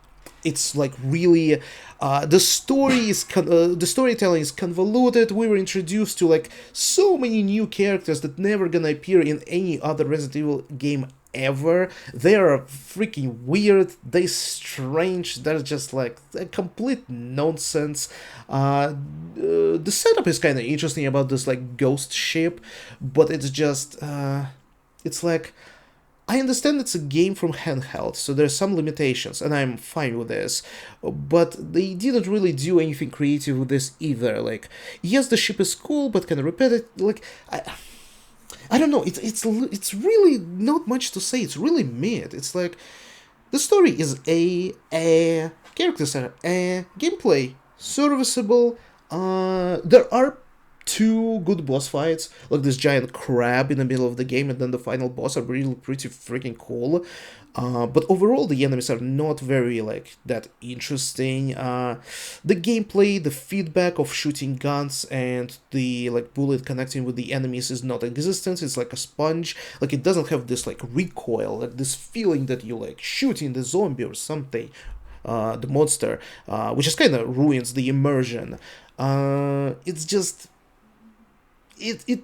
S1: It's like really, the storytelling is convoluted. We were introduced to like so many new characters that never gonna appear in any other Resident Evil game ever. They are freaking weird. They're strange. They're just like a complete nonsense. The setup is kind of interesting about this like ghost ship, but it's just, it's like, I understand it's a game from handheld, so there's some limitations, and I'm fine with this, but they didn't really do anything creative with this either. Like, yes, the ship is cool, but kind of repetitive. Like, I don't know. It's really not much to say. It's really mid. It's like, the story is characters are gameplay serviceable. There are 2 good boss fights, like this giant crab in the middle of the game, and then the final boss are really pretty freaking cool. But overall, the enemies are not very like that interesting. The gameplay, the feedback of shooting guns and the like bullet connecting with the enemies is not existent. It's like a sponge. Like, it doesn't have this like recoil, like this feeling that you like shooting the zombie or something, the monster, which just kind of ruins the immersion. It's just. It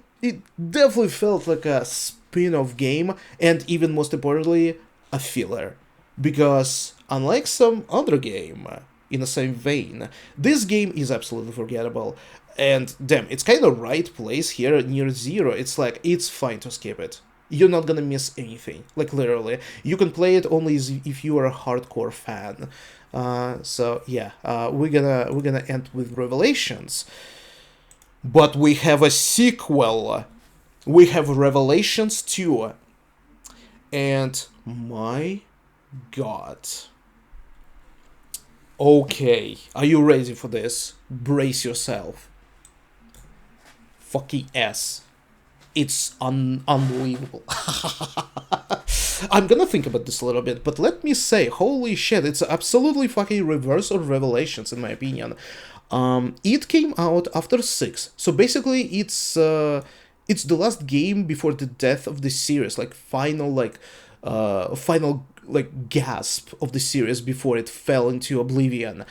S1: definitely felt like a spin-off game, and even most importantly, a filler. Because unlike some other game in the same vein, this game is absolutely forgettable. And damn, it's kind of right place here near 0. It's like, it's fine to skip it. You're not gonna miss anything. Like, literally. You can play it only if you are a hardcore fan. So yeah, we're gonna end with Revelations. But we have a sequel. We have Revelations 2. And my god. Okay, are you ready for this? Brace yourself. Fucking S. It's unbelievable. I'm gonna think about this a little bit, but let me say, holy shit, it's absolutely fucking reverse of Revelations in my opinion. It came out after 6, so basically it's the last game before the death of the series, like final gasp of the series before it fell into oblivion.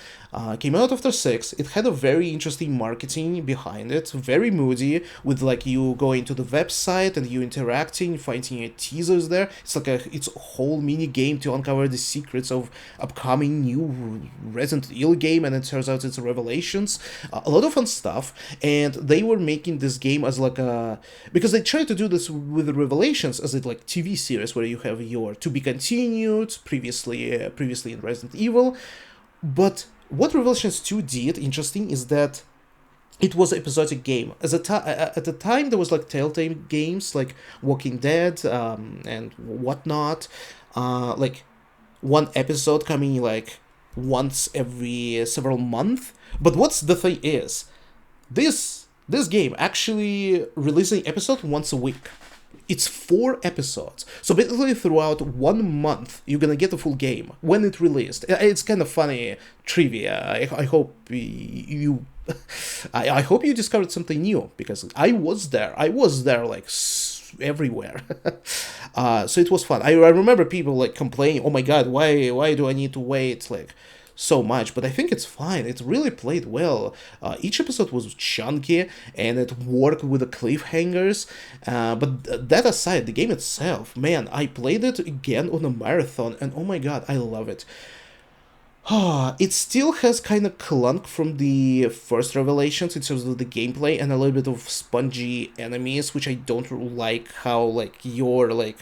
S1: Came out after 6. It had a very interesting marketing behind it, very moody, with like you going to the website and you interacting, finding teasers there. It's a whole mini game to uncover the secrets of upcoming new Resident Evil game, and it turns out it's Revelations. A lot of fun stuff, and they were making this game as like a, because they tried to do this with the Revelations as a like TV series where you have your to be continued previously in Resident Evil. But what Revelations 2 did interesting is that it was an episodic game. At the time, there was like Telltale games like Walking Dead and whatnot, like one episode coming like once every several months. But what's the thing is, this game actually releasing episode once a week. It's 4 episodes. So basically throughout 1 month, you're gonna get the full game when it released. It's kind of funny trivia. I hope you... I hope you discovered something new, because I was there. I was there like everywhere. So it was fun. I remember people like complaining, oh my god, why do I need to wait like so much? But I think it's fine. It really played well. Each episode was chunky and it worked with the cliffhangers. But that aside, the game itself, man, I played it again on a marathon, and oh my god, I love it. It still has kind of clunk from the first Revelations in terms of the gameplay, and a little bit of spongy enemies, which I don't like how like your like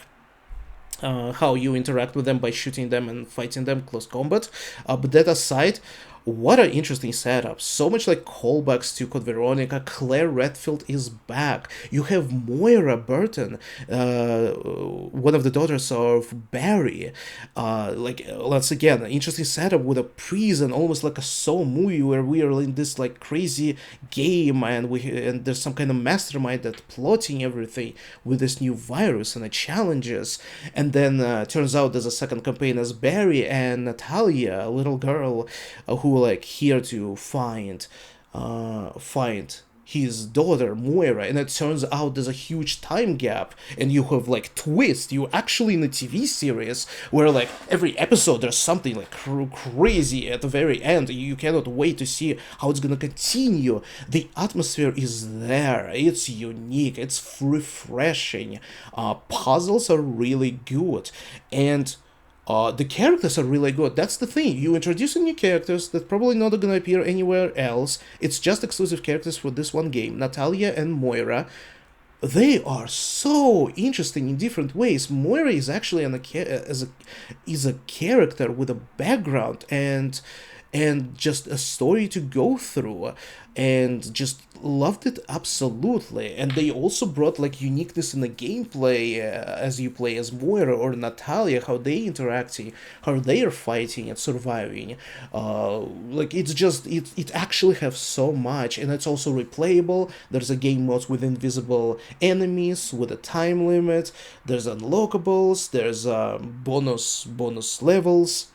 S1: how you interact with them by shooting them and fighting them close combat. But that aside, what an interesting setup. So much like callbacks to Code Veronica. Claire Redfield is back. You have Moira Burton, one of the daughters of Barry. Like, once again, an interesting setup with a prison, almost like a Saw movie where we are in this like crazy game, and there's some kind of mastermind that's plotting everything with this new virus and the challenges. And then turns out there's a second campaign as Barry and Natalia, a little girl who like here to find his daughter Moira, and it turns out there's a huge time gap, and you have like twist. You're actually in a TV series where like every episode there's something like crazy at the very end. You cannot wait to see how it's gonna continue. The atmosphere is there. It's unique. It's refreshing. Puzzles are really good, and the characters are really good. That's the thing. You introducing new characters that probably not gonna appear anywhere else. It's just exclusive characters for this one game. Natalia and Moira. They are so interesting in different ways. Moira is actually is a character with a background and just a story to go through, and just loved it absolutely. And they also brought like uniqueness in the gameplay as you play as Moira or Natalia, how they interacting, how they are fighting and surviving. Like it actually have so much, and it's also replayable. There's a game mode with invisible enemies with a time limit. There's unlockables. There's bonus levels.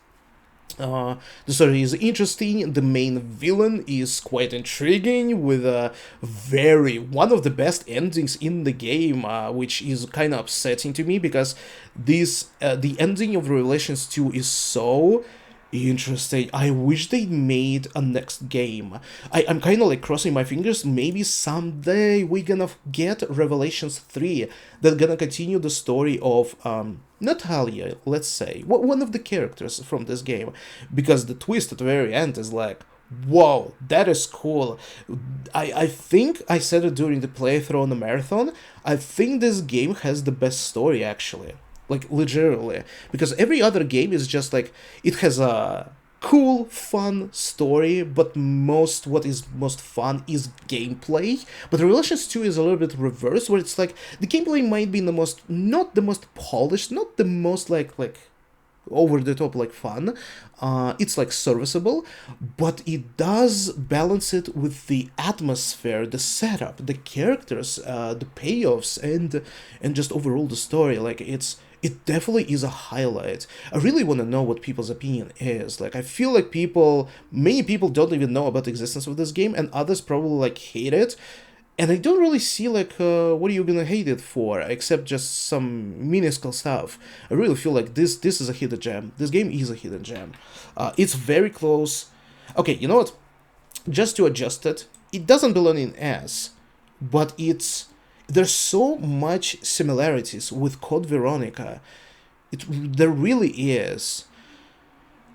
S1: The story is interesting. The main villain is quite intriguing, with one of the best endings in the game, which is kind of upsetting to me, because the ending of Revelations 2 is so interesting. I wish they made a next game. I'm kind of like crossing my fingers. Maybe someday we're gonna get Revelations 3 that's gonna continue the story of Natalia, let's say, one of the characters from this game, because the twist at the very end is like, whoa, that is cool. I think I said it during the playthrough on the marathon. I think this game has the best story, actually. Like, legitimately. Because every other game is just like, it has a cool, fun story, but what is most fun is gameplay. But Revelations 2 is a little bit reversed, where it's like, the gameplay might be not the most polished, not the most like over the top like fun. It's like serviceable, but it does balance it with the atmosphere, the setup, the characters, the payoffs, and just overall the story. Like, it definitely is a highlight. I really want to know what people's opinion is. Like, I feel like many people don't even know about the existence of this game, and others probably like hate it. And I don't really see like what are you gonna hate it for, except just some minuscule stuff. I really feel like this is a hidden gem. This game is a hidden gem. It's very close. Okay, you know what? Just to adjust it, it doesn't belong in S, but there's so much similarities with Code Veronica. There really is.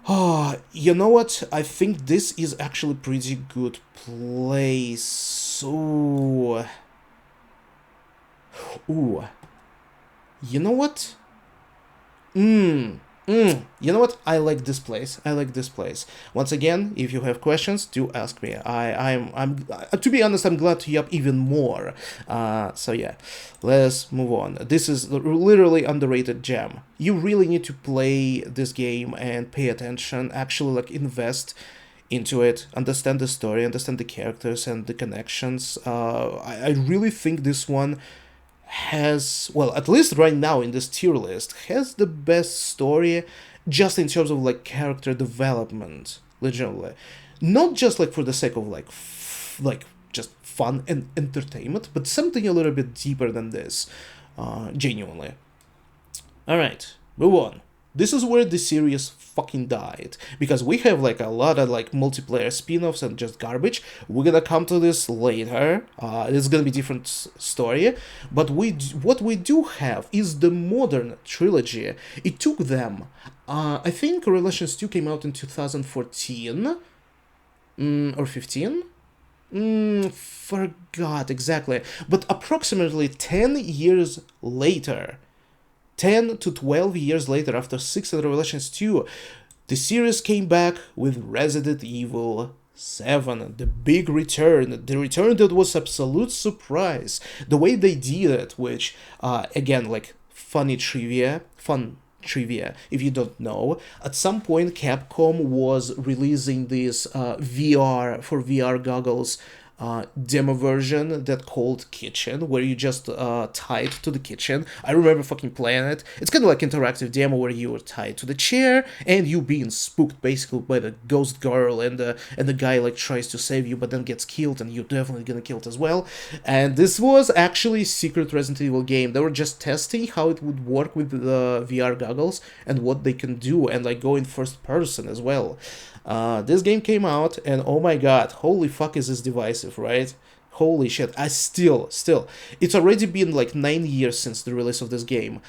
S1: Oh, you know what? I think this is actually pretty good place. Ooh. You know what? You know what? I like this place. I like this place. Once again, if you have questions, do ask me. I'm to be honest, I'm glad to yap even more. So yeah, let's move on. This is literally underrated gem. You really need to play this game and pay attention. Actually, like invest into it, understand the story, understand the characters and the connections. I really think this one has, well, at least right now in this tier list, has the best story just in terms of like character development, legitimately. Not just like for the sake of like like just fun and entertainment, but something a little bit deeper than this, genuinely. All right, move on. This is where the series fucking died, because we have like a lot of like multiplayer spin-offs and just garbage. We're gonna come to this later. It's gonna be different story, but what we do have is the modern trilogy. It took them, I think Revelations 2 came out in 2014, or 15. Forgot exactly, but approximately 10 years later, 10 to 12 years later, after 6 and Revelations 2, the series came back with Resident Evil 7, the big return, the return that was absolute surprise. The way they did it, which, again, like, fun trivia, if you don't know, at some point Capcom was releasing this VR goggles demo version that called Kitchen, where you just tied to the kitchen. I remember fucking playing it. It's kind of like interactive demo where you were tied to the chair and you being spooked basically by the ghost girl, and the guy like tries to save you but then gets killed and you're definitely gonna killed as well. And this was actually a secret Resident Evil game. They were just testing how it would work with the VR goggles and what they can do, and like go in first person as well. This game came out, and oh my god, holy fuck is this divisive, right? Holy shit, I still, it's already been like 9 years since the release of this game,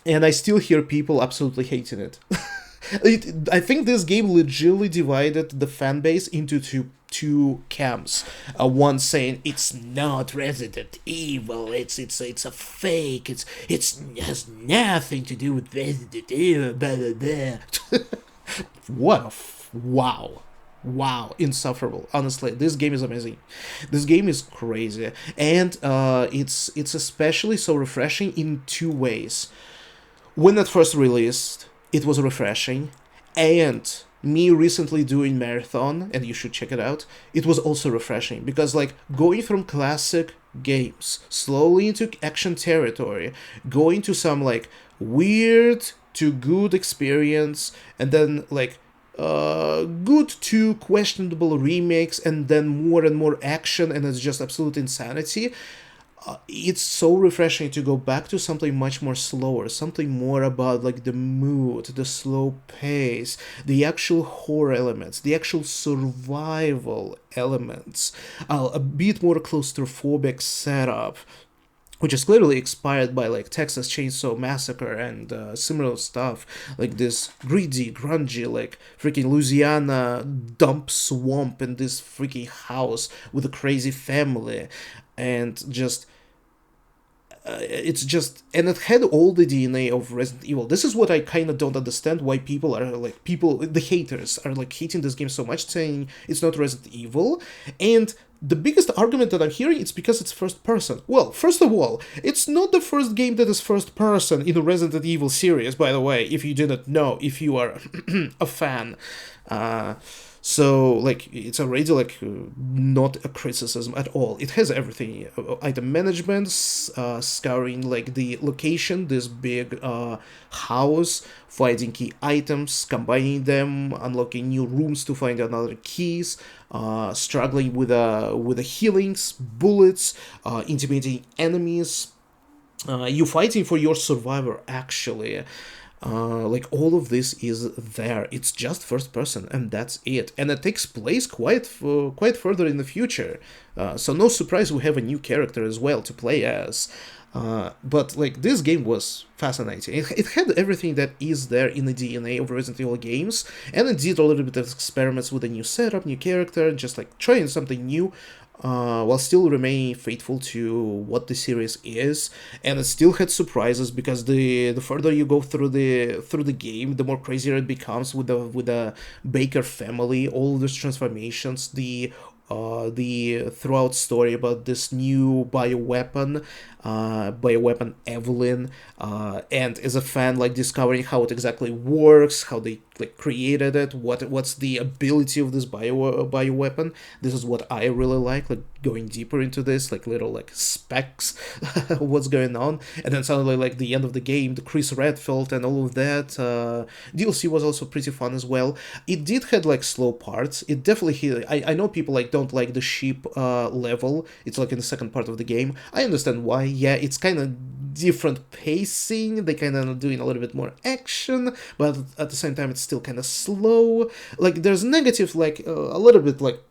S1: and I still hear people absolutely hating it. I think this game legitimately divided the fan base into two camps. One saying it's not Resident Evil, it's a fake, it has nothing to do with Resident Evil, blah blah blah. Wow, insufferable. Honestly, this game is amazing. This game is crazy, and it's especially so refreshing in two ways. When it first released, it was refreshing, and me recently doing marathon, and you should check it out, it was also refreshing, because like going from classic games slowly into action territory, going to some like weird to good experience, and then like good to questionable remakes, and then more and more action, and it's just absolute insanity. It's so refreshing to go back to something much more slower, something more about like the mood, the slow pace, the actual horror elements, the actual survival elements, a bit more claustrophobic setup, which is clearly inspired by like Texas Chainsaw Massacre and similar stuff, like this greedy, grungy, like freaking Louisiana dump swamp in this freaking house with a crazy family, and just it's just, and it had all the DNA of Resident Evil. This is what I kind of don't understand, why the haters are like hating this game so much, saying it's not Resident Evil. And the biggest argument that I'm hearing is because it's first person. Well, first of all, it's not the first game that is first person in the Resident Evil series, by the way, if you didn't know, if you are a fan. So, like, it's already, like, not a criticism at all. It has everything. Item management, scouring, like, the location, this big house, finding key items, combining them, unlocking new rooms to find another keys, struggling with the healings, bullets, intimidating enemies. You fighting for your survivor, actually. Like all of this is there. It's just first person, and that's it. And it takes place quite further in the future. So no surprise we have a new character as well to play as. But like this game was fascinating. It had everything that is there in the DNA of Resident Evil games, and it did a little bit of experiments with a new setup, new character, just like trying something new, while still remaining faithful to what the series is. And it still had surprises because the further you go through the game, the more crazier it becomes with the Baker family, all those transformations, the throughout story about this new bioweapon Evelyn, and as a fan, like discovering how it exactly works, how they like created it, what's the ability of this bioweapon. This is what I really like going deeper into this, like little like specs, what's going on, and then suddenly like the end of the game, the Chris Redfield and all of that. DLC was also pretty fun as well. It did had like slow parts. It definitely I know people like don't like the ship level. It's like in the second part of the game. I understand why. Yeah, it's kind of different pacing. They kind of doing a little bit more action, but at the same time it's still kind of slow. Like there's negative like a little bit like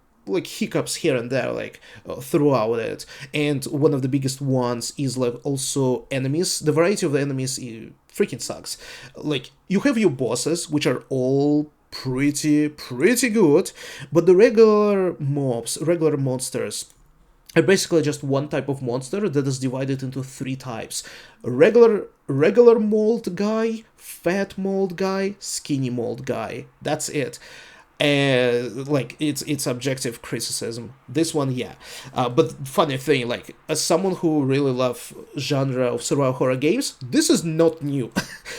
S1: hiccups here and there, like throughout it. And one of the biggest ones is like also enemies. The variety of the enemies freaking sucks. Like you have your bosses, which are all pretty good, but the regular monsters are basically just one type of monster that is divided into three types: regular mold guy, fat mold guy, skinny mold guy. That's it. Like it's objective criticism. This one, yeah. But funny thing, like as someone who really love genre of survival horror games, this is not new.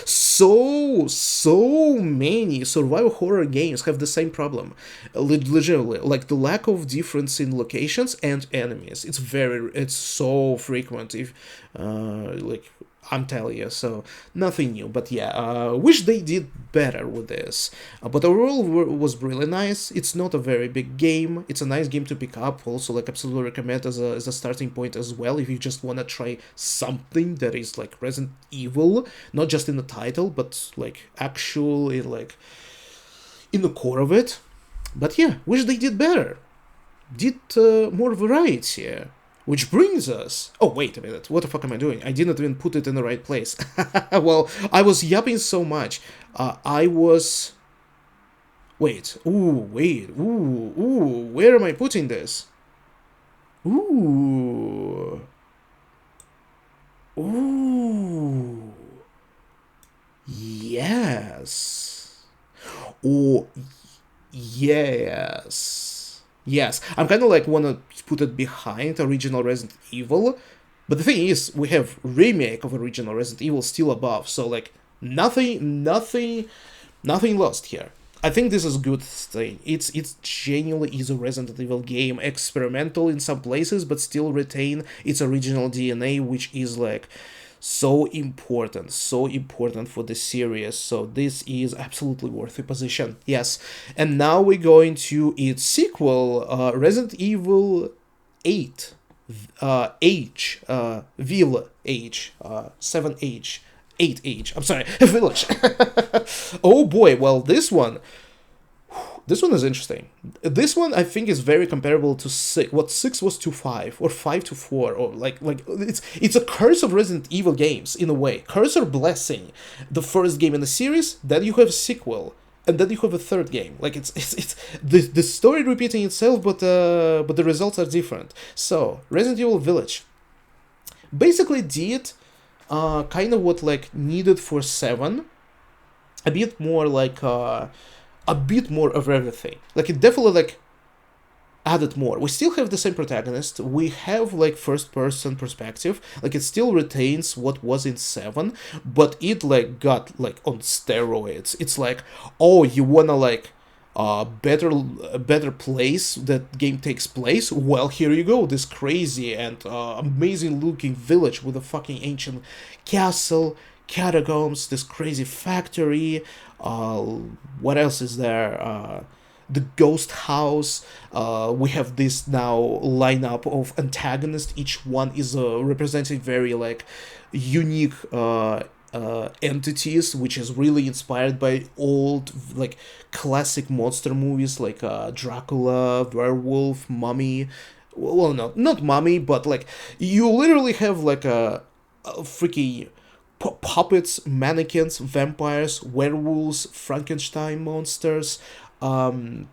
S1: so many survival horror games have the same problem. Legitimately, like the lack of difference in locations and enemies. It's so frequent. If like I'm telling you, so nothing new. But yeah, wish they did better with this. But overall, was really nice. It's not a very big game. It's a nice game to pick up. Also, like absolutely recommend as a starting point as well if you just wanna try something that is like Resident Evil, not just in the title, but like actually like in the core of it. But yeah, wish they did better. Did more variety. Which brings us... Oh, wait a minute. What the fuck am I doing? I didn't even put it in the right place. Well, I was yapping so much. I was... Wait. Ooh, wait. Ooh. Where am I putting this? Ooh. Yes. Oh, yes. Yes, I'm kind of like want to put it behind original Resident Evil, but the thing is, we have remake of original Resident Evil still above, so like nothing lost here. I think this is a good thing. It's genuinely is a Resident Evil game, experimental in some places, but still retain its original DNA, which is like so important for the series. So this is absolutely worth a position. Yes, and now we're going to its sequel, Resident Evil 8 H Vil H 7H 8H. I'm sorry, Village. Oh boy, well this one is interesting. This one I think is very comparable to 6. What 6 was to 5 or 5 to 4, or like it's a curse of Resident Evil games in a way. Curse or blessing. The first game in the series, then you have a sequel, and then you have a third game. Like it's the story repeating itself, but the results are different. So Resident Evil Village basically did kind of what like needed for 7, a bit more like a bit more of everything. Like it definitely like added more. We still have the same protagonist. We have like first person perspective. Like it still retains what was in 7, but it like got like on steroids. It's like, oh, you wanna like a better place that game takes place? Well, here you go. This crazy and amazing looking village with a fucking ancient castle, catacombs, this crazy factory. What else is there? The ghost house. We have this now lineup of antagonists. Each one is representing very like unique entities, which is really inspired by old, like, classic monster movies like Dracula, Werewolf, Mummy. Well, no, not Mummy, but like you literally have like a freaking puppets, mannequins, vampires, werewolves, Frankenstein monsters, um,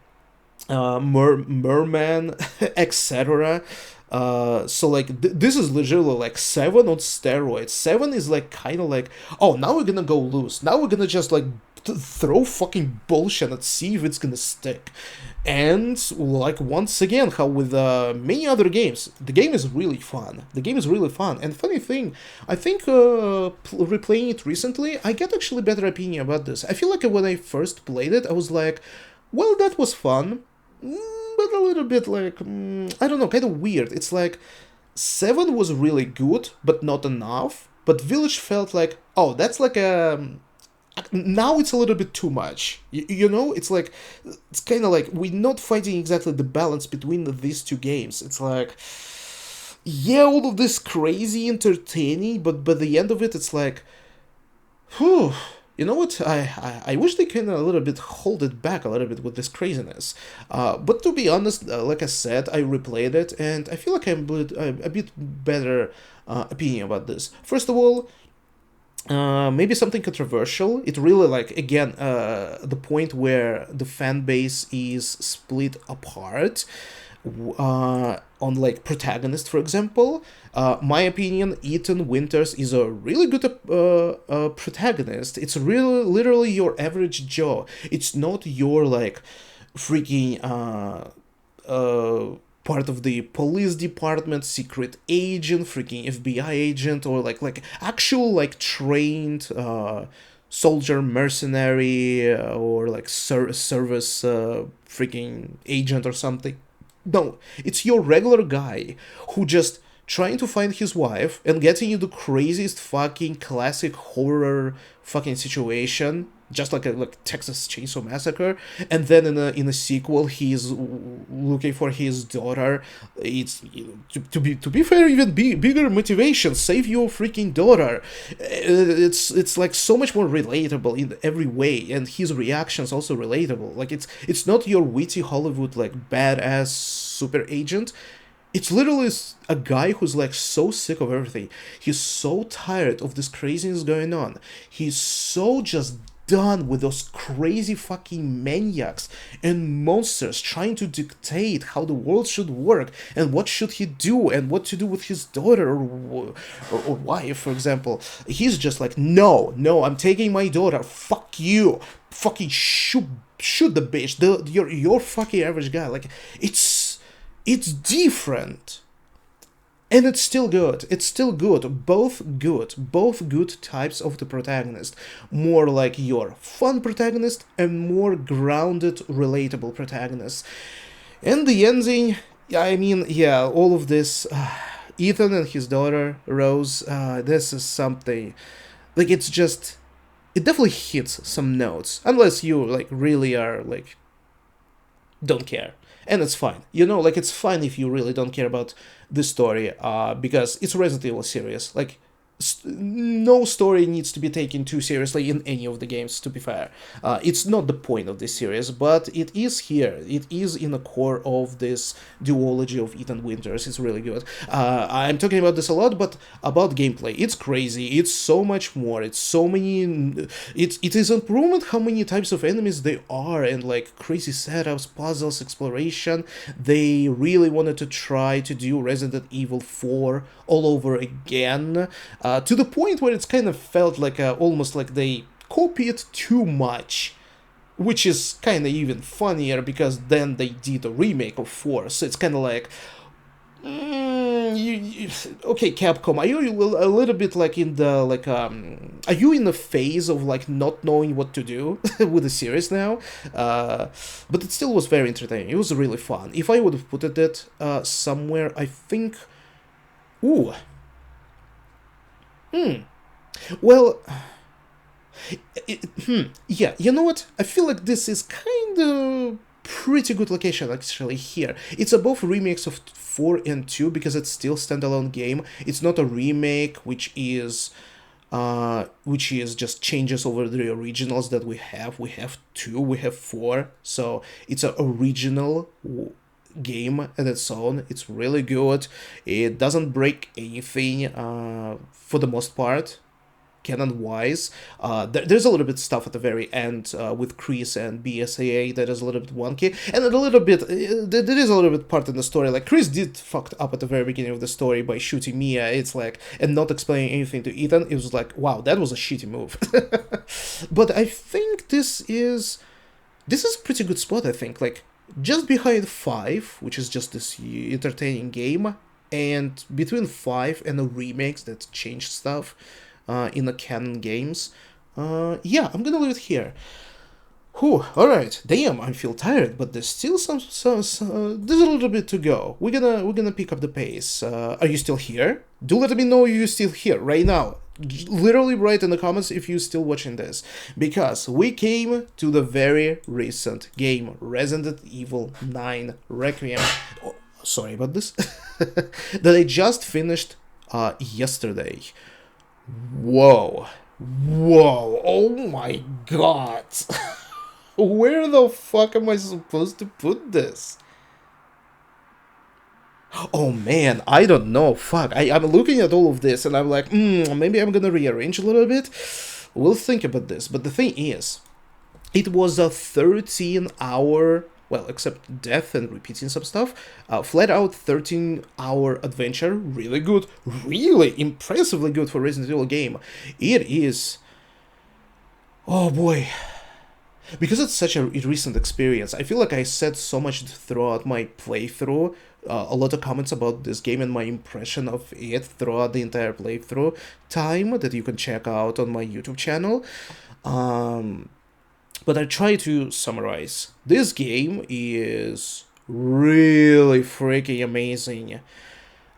S1: merman, etc. So like this is literally like Seven on steroids. Seven is like kind of like, oh, now we're gonna go loose. Now we're gonna just like throw fucking bullshit and see if it's gonna stick. And like once again, how with many other games, the game is really fun. The game is really fun. And funny thing, I think replaying it recently, I get actually better opinion about this. I feel like when I first played it, I was like, well, that was fun, but a little bit like, I don't know, kind of weird. It's like 7 was really good, but not enough. But Village felt like, oh, that's like a, now it's a little bit too much. You know, it's like, it's kind of like we're not finding exactly the balance between these two games. It's like, yeah, all of this crazy entertaining, but by the end of it, it's like, whew. You know what? I wish they can a little bit hold it back a little bit with this craziness. But to be honest, like I said, I replayed it and I feel like I'm a bit better opinion about this. First of all, maybe something controversial. It really like again the point where the fan base is split apart on like protagonist, for example. My opinion, Ethan Winters is a really good protagonist. It's really literally your average Joe. It's not your like freaking part of the police department, secret agent, freaking FBI agent, or like actual like trained soldier, mercenary, or like service freaking agent or something. No, it's your regular guy who just trying to find his wife and getting into the craziest fucking classic horror fucking situation, just like a like Texas Chainsaw Massacre, and then in a sequel he's looking for his daughter. It's to be fair, even bigger motivation, save your freaking daughter. It's like so much more relatable in every way, and his reactions also relatable. Like it's not your witty Hollywood like badass super agent. It's literally a guy who's like so sick of everything. He's so tired of this craziness going on. He's so just done with those crazy fucking maniacs and monsters trying to dictate how the world should work and what should he do and what to do with his daughter or wife, for example. He's just like, no, I'm taking my daughter. Fuck you. Fucking shoot the bitch. You're fucking average guy. Like it's different. And it's still good. It's still good. Both good. Both good types of the protagonist. More like your fun protagonist and more grounded, relatable protagonist. And the ending, I mean, yeah, all of this, Ethan and his daughter, Rose, this is something, like, it's just, it definitely hits some notes. Unless you, like, really are, like, don't care. And it's fine. You know, like, it's fine if you really don't care about the story, because it's a Resident Evil series. Like, no story needs to be taken too seriously in any of the games, to be fair. It's not the point of this series, but it is here. It is in the core of this duology of Ethan Winters. It's really good. I'm talking about this a lot, but about gameplay, it's crazy. It's so much more. It's so many... It is improvement how many types of enemies there are, and like crazy setups, puzzles, exploration. They really wanted to try to do Resident Evil 4 all over again. To the point where it's kind of felt like almost like they copied too much, which is kind of even funnier because then they did a remake of 4, so it's kind of like, okay, Capcom, are you a little bit like in the like are you in the phase of like not knowing what to do with the series now? But it still was very entertaining. It was really fun. If I would have put it somewhere, I think, ooh. Well, yeah, you know what? I feel like this is kind of pretty good location actually here. It's both remakes of 4 and 2 because it's still standalone game. It's not a remake, which is which is just changes over the originals that we have. We have two, we have four, so it's an original game at its own. It's really good. It doesn't break anything for the most part, canon wise. There's a little bit stuff at the very end with Chris and BSAA that is a little bit wonky, and a little bit there is a little bit part in the story. Like Chris did fucked up at the very beginning of the story by shooting Mia. It's like, and not explaining anything to Ethan. It was like, wow, that was a shitty move. But I think this is a pretty good spot. I think like just behind 5, which is just this entertaining game, and between 5 and the remakes that changed stuff in the canon games. Yeah, I'm gonna leave it here. Whew, alright. Damn, I feel tired, but there's still there's a little bit to go. We're gonna pick up the pace. Are you still here? Do let me know you're still here right now. Literally write in the comments if you're still watching this, because we came to the very recent game, Resident Evil 9 Requiem. Oh, sorry about this. That I just finished yesterday. Whoa. Whoa. Oh my god. Where the fuck am I supposed to put this? Oh man, I don't know. Fuck. I'm looking at all of this and I'm like, maybe I'm gonna rearrange a little bit. We'll think about this. But the thing is, it was a 13-hour, well, except death and repeating some stuff, flat out 13-hour adventure. Really good, really impressively good for Resident Evil game. It is, oh boy, because it's such a recent experience. I feel like I said so much throughout my playthrough, a lot of comments about this game and my impression of it throughout the entire playthrough time that you can check out on my YouTube channel. But I try to summarize. This game is really freaking amazing.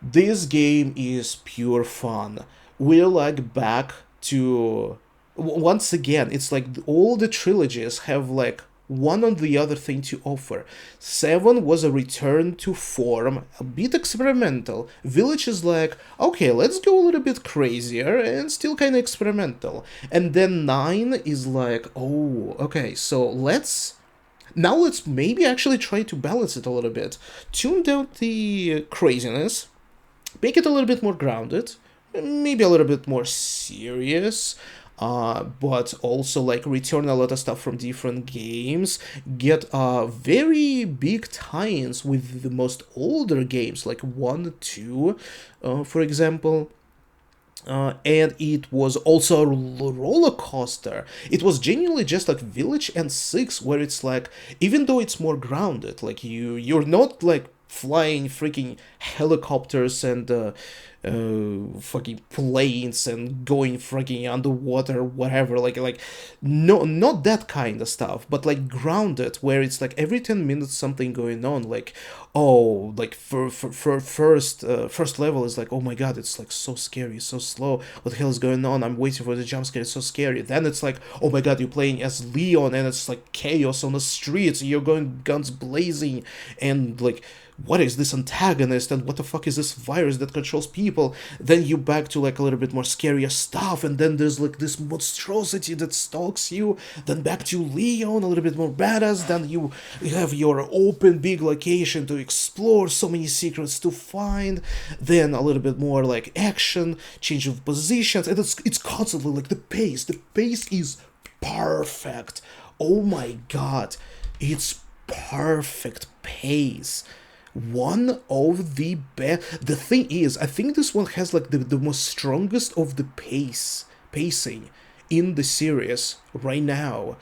S1: This game is pure fun. We're like back to... Once again, it's like all the trilogies have like one on the other thing to offer. 7 was a return to form, a bit experimental. Village is like, okay, let's go a little bit crazier and still kind of experimental. And then 9 is like, oh, okay, so let's maybe actually try to balance it a little bit. Tune down the craziness, make it a little bit more grounded, maybe a little bit more serious. But also like return a lot of stuff from different games, get very big tie-ins with the most older games like 1, 2, for example. And it was also a roller coaster. It was genuinely just like Village and 6, where it's like, even though it's more grounded, like you're not like flying freaking helicopters and fucking planes and going freaking underwater, whatever, like no, not that kind of stuff, but like grounded, where it's like every 10 minutes something going on, like, oh, like for first level is like, oh my god, it's like so scary, so slow, what the hell is going on, I'm waiting for the jump scare, it's so scary. Then it's like, oh my god, you're playing as Leon and it's like chaos on the streets, you're going guns blazing, and like, what is this antagonist and what the fuck is this virus that controls people? Then you back to like a little bit more scarier stuff, and then there's like this monstrosity that stalks you, then back to Leon, a little bit more badass, then you have your open big location to explore, so many secrets to find, then a little bit more like action, change of positions, and it's constantly like the pace is perfect. Oh my god, it's perfect pace. One of the best. The thing is, I think this one has like the most strongest of the pacing in the series right now.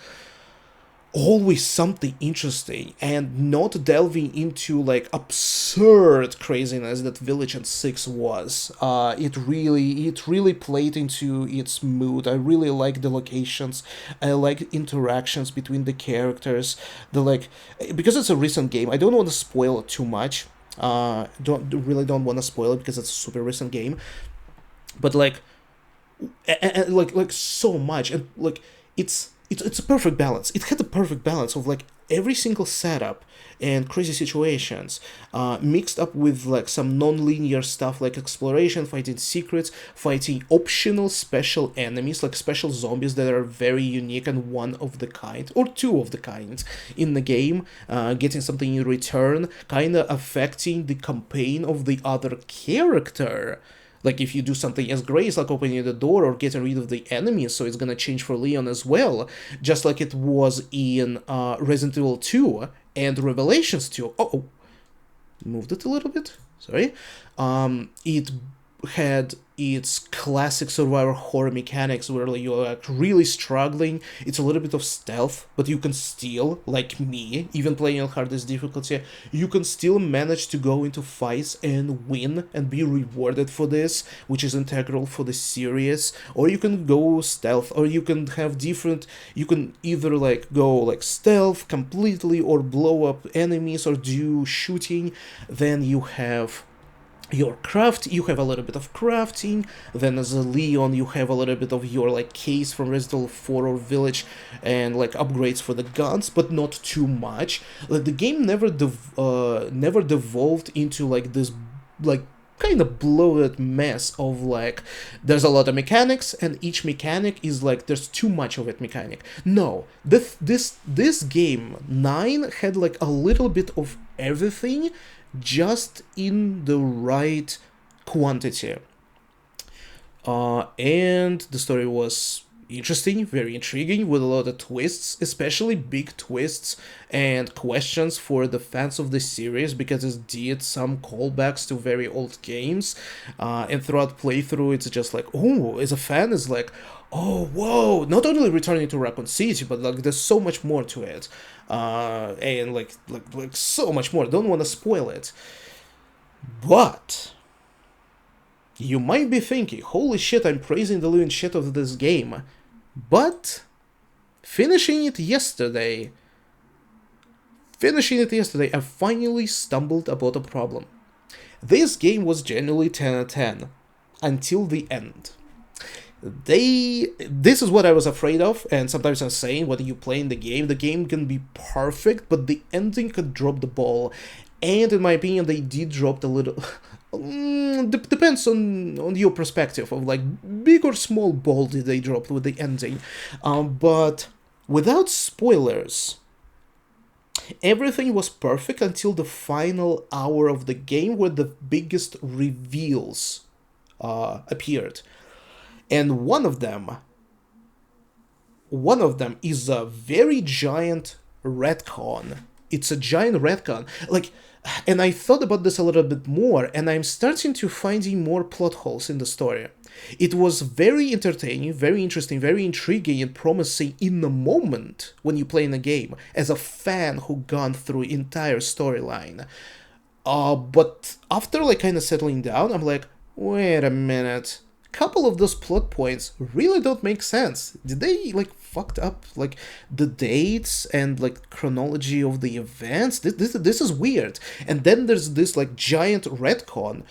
S1: Always something interesting, and not delving into like absurd craziness that Village and 6 was. It really played into its mood. I really like the locations. I like interactions between the characters. Because it's a recent game, I don't want to spoil it too much. Don't want to spoil it because it's a super recent game. But like so much, and like it's a perfect balance. It had the perfect balance of like every single setup and crazy situations, mixed up with like some non-linear stuff like exploration, fighting secrets, fighting optional special enemies like special zombies that are very unique and one of the kind or two of the kind in the game, getting something in return, kind of affecting the campaign of the other character. Like if you do something as great as like opening the door or getting rid of the enemies, so it's gonna change for Leon as well, just like it was in Resident Evil 2 and Revelations 2. Oh, moved it a little bit. Sorry. It had its classic survivor horror mechanics where like, you're like really struggling. It's a little bit of stealth, but you can still, like me, even playing on hardest difficulty, you can still manage to go into fights and win and be rewarded for this, which is integral for the series. Or you can go stealth, or you can have different, you can either like go like stealth completely or blow up enemies or do shooting. Then you have your craft, you have a little bit of crafting, then as a Leon you have a little bit of your like case from Resident Evil 4 or Village and like upgrades for the guns, but not too much. Like the game never devolved into like this like kind of bloated mess of like there's a lot of mechanics and each mechanic is like there's too much of it mechanic. No, this game 9 had like a little bit of everything, just in the right quantity. And the story was interesting, very intriguing, with a lot of twists, especially big twists and questions for the fans of the series, because it did some callbacks to very old games, and throughout playthrough it's just like, oh, as a fan is like, oh, whoa, not only returning to Raccoon City, but like there's so much more to it, and like so much more. Don't want to spoil it, but you might be thinking, holy shit, I'm praising the living shit of this game, but finishing it yesterday, I finally stumbled about a problem. This game was genuinely 10 out of 10 until the end. This is what I was afraid of, and sometimes I'm saying when you play in the game can be perfect, but the ending could drop the ball, and in my opinion they did drop a little. Depends on your perspective of like big or small ball did they drop with the ending, but without spoilers, everything was perfect until the final hour of the game where the biggest reveals appeared. And one of them is a very giant retcon. It's a giant retcon. Like, and I thought about this a little bit more, and I'm starting to finding more plot holes in the story. It was very entertaining, very interesting, very intriguing and promising in the moment when you play in a game, as a fan who gone through entire storyline. But after like kind of settling down, I'm like, wait a minute. Couple of those plot points really don't make sense. Did they like fucked up like the dates and like chronology of the events? This is weird. And then there's this like giant retcon,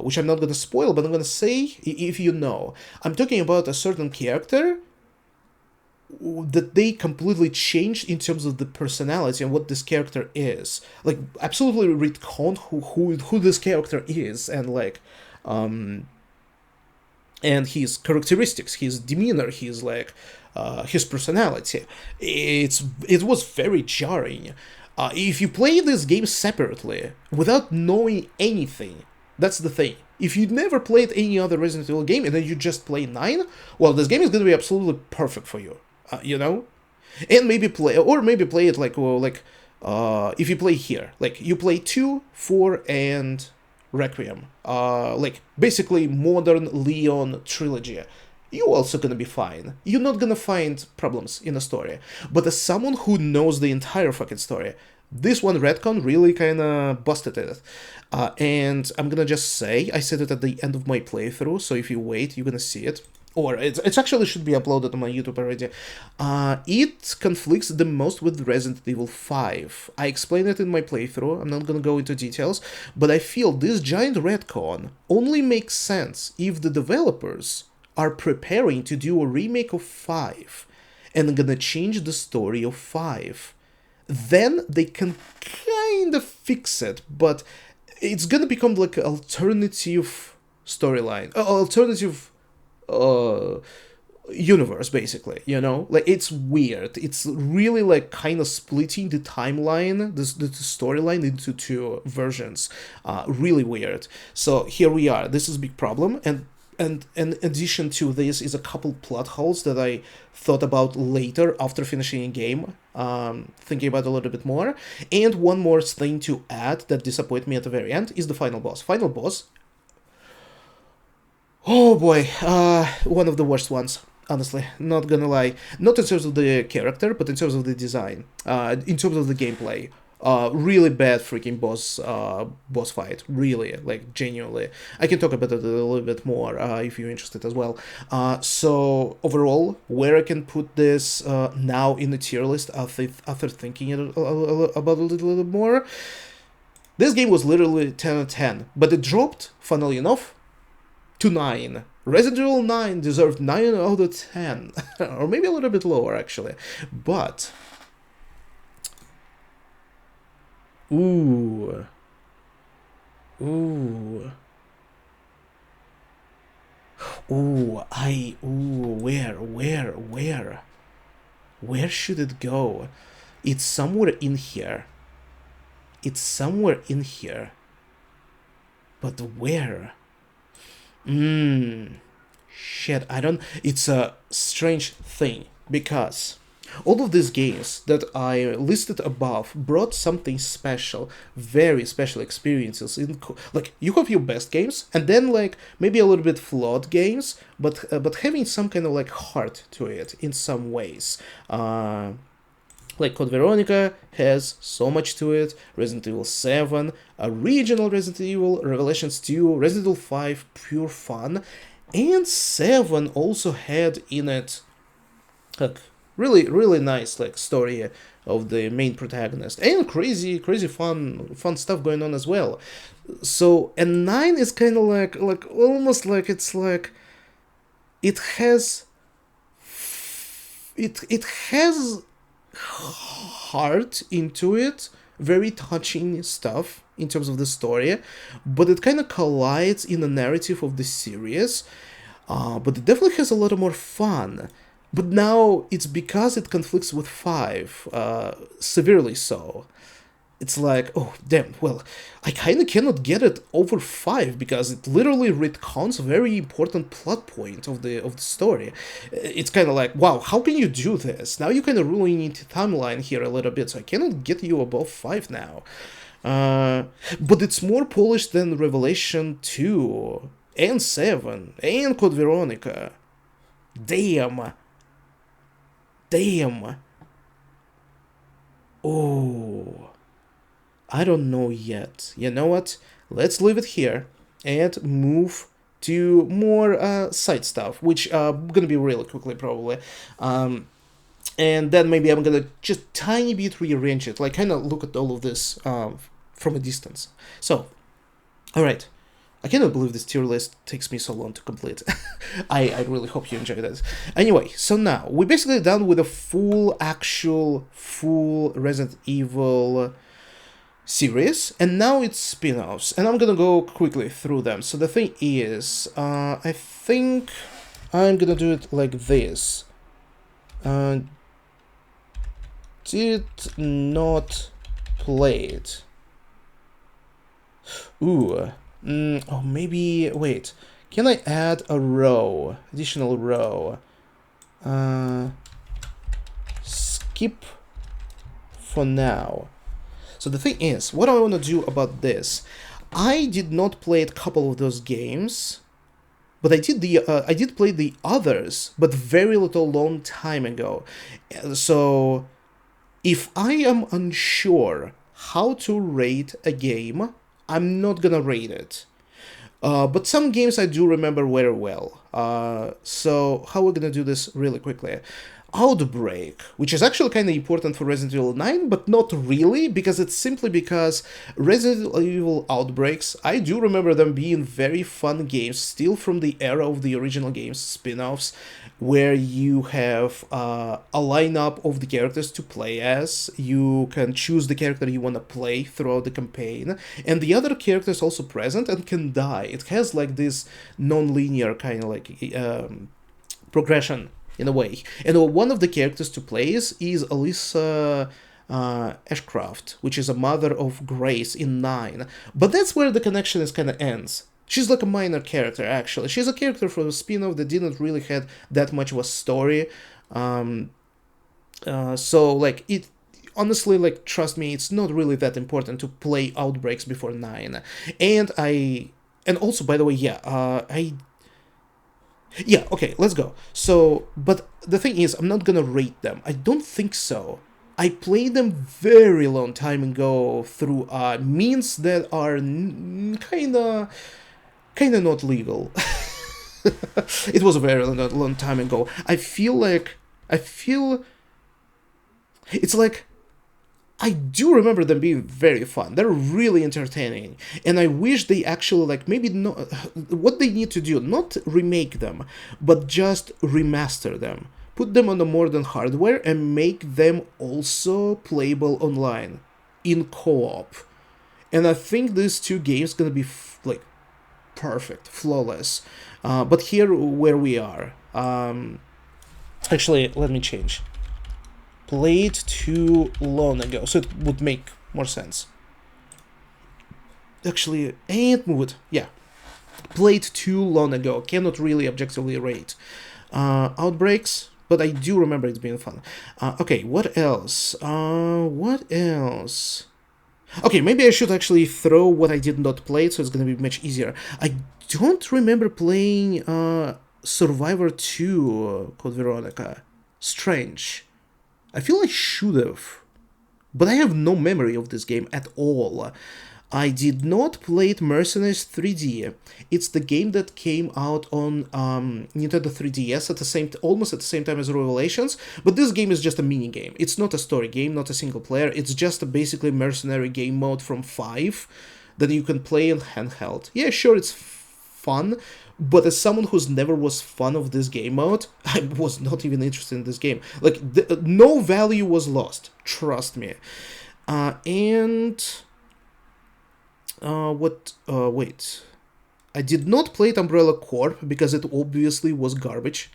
S1: which I'm not gonna spoil, but I'm gonna say if you know. I'm talking about a certain character that they completely changed in terms of the personality and what this character is. Like absolutely retcon who this character is, and like and his characteristics, his demeanor, his like his personality. It was very jarring. If you play this game separately without knowing anything, that's the thing. If you never played any other Resident Evil game and then you just play 9, well, this game is gonna be absolutely perfect for you. You know, and maybe play it like if you play here, like you play 2, 4, and Requiem, like basically modern Leon trilogy, you're also gonna be fine. You're not gonna find problems in the story. But as someone who knows the entire fucking story, this one retcon really kinda busted it. And I'm gonna just say, I said it at the end of my playthrough, so if you wait, you're gonna see it. Or it's actually should be uploaded on my YouTube already. It conflicts the most with Resident Evil 5. I explained it in my playthrough, I'm not gonna go into details, but I feel this giant retcon only makes sense if the developers are preparing to do a remake of 5 and gonna change the story of 5. Then they can kind of fix it, but it's gonna become like an alternative storyline, alternative uh, universe, basically, you know? Like, it's weird. It's really, like, kind of splitting the timeline, the storyline into two versions. Really weird. So here we are. This is a big problem, and in addition to this is a couple plot holes that I thought about later after finishing a game, thinking about it a little bit more. And one more thing to add that disappointed me at the very end is the final boss. Final boss, oh boy, one of the worst ones. Honestly, not gonna lie. Not in terms of the character, but in terms of the design. In terms of the gameplay. Really bad freaking boss fight. Really, like, genuinely. I can talk about it a little bit more if you're interested as well. So, overall, where I can put this now in the tier list after thinking about it a little bit more. This game was literally 10 out of 10, but it dropped, funnily enough, to 9. Resident Evil 9 deserved 9 out of 10. Or maybe a little bit lower, actually. But... Ooh. Ooh. Ooh, where? Where should it go? It's somewhere in here. It's somewhere in here. But where? Shit, I don't... It's a strange thing, because all of these games that I listed above brought something special, very special experiences. Like, you have your best games, and then, like, maybe a little bit flawed games, but having some kind of, like, heart to it in some ways. Like, Code Veronica has so much to it, Resident Evil 7, original Resident Evil, Revelations 2, Resident Evil 5, pure fun, and 7 also had in it, like, really nice, like, story of the main protagonist, and crazy fun stuff going on as well. So, and 9 is kind of like almost like it's like, it has heart into it, very touching stuff in terms of the story, but it kind of collides in the narrative of the series, but it definitely has a lot more fun. But now it's because it conflicts with 5, severely so. It's like, oh, damn, well, I kind of cannot get it over 5 because it literally retcons a very important plot point of the story. It's kind of like, wow, how can you do this? Now you're kind of ruining the timeline here a little bit, so I cannot get you above 5 now. But it's more polished than Revelation 2, and 7, and Code Veronica. Damn. Oh, I don't know yet. You know what? Let's leave it here and move to more side stuff, which gonna be really quickly probably. And then maybe I'm gonna just tiny bit rearrange it, like kind of look at all of this from a distance. So, all right. I cannot believe this tier list takes me so long to complete. I really hope you enjoyed it. Anyway, so now, we're basically done with a full Resident Evil series, and now it's spin-offs, and I'm gonna go quickly through them. So the thing is, I think I'm gonna do it like this. Did not play it. Ooh. Oh, maybe... Wait. Can I add a row? Additional row. Skip for now. So the thing is, what I want to do about this... I did not play a couple of those games, but I did play the others, but very long time ago. So, if I am unsure how to rate a game, I'm not gonna rate it. But some games I do remember very well. So how we're gonna do this really quickly? Outbreak, which is actually kind of important for Resident Evil 9, but not really, because it's simply because Resident Evil Outbreaks, I do remember them being very fun games, still from the era of the original games, spin-offs, where you have a lineup of the characters to play as. You can choose the character you want to play throughout the campaign, and the other character is also present and can die. It has like this non-linear kind of like progression in a way. And one of the characters to play is Alyssa Ashcroft, which is a mother of Grace in 9. But that's where the connection is kind of ends. She's like a minor character, actually. She's a character from a spin-off that didn't really have that much of a story. So, like, it... Honestly, like, trust me, it's not really that important to play Outbreaks before 9. And also, by the way, yeah, okay, let's go. So, but the thing is, I'm not gonna rate them. I don't think so. I played them very long time ago through means that are kinda not legal. It was a very long time ago. I feel it's like I do remember them being very fun. They're really entertaining. And I wish they actually, like, maybe not... What they need to do, not remake them, but just remaster them. Put them on the modern hardware and make them also playable online. In co-op. And I think these two games gonna be, like, perfect. Flawless. But here, where we are. Actually, let me change. Played too long ago, so it would make more sense. Actually, and would, yeah. Played too long ago, cannot really objectively rate. Outbreaks, but I do remember it being fun. Okay, what else? What else? Okay, maybe I should actually throw what I did not play, so it's gonna be much easier. I don't remember playing Survivor 2, Code Veronica. Strange. I feel I should have, but I have no memory of this game at all. I did not play it Mercenaries 3D. It's the game that came out on Nintendo 3DS almost at the same time as Revelations, but this game is just a mini game. It's not a story game, not a single player. It's just a basically mercenary game mode from 5 that you can play in handheld. Yeah, sure, it's fun, but as someone who's never was fan of this game mode, I was not even interested in this game. Like, no value was lost, trust me. Wait. I did not play Umbrella Corp because it obviously was garbage.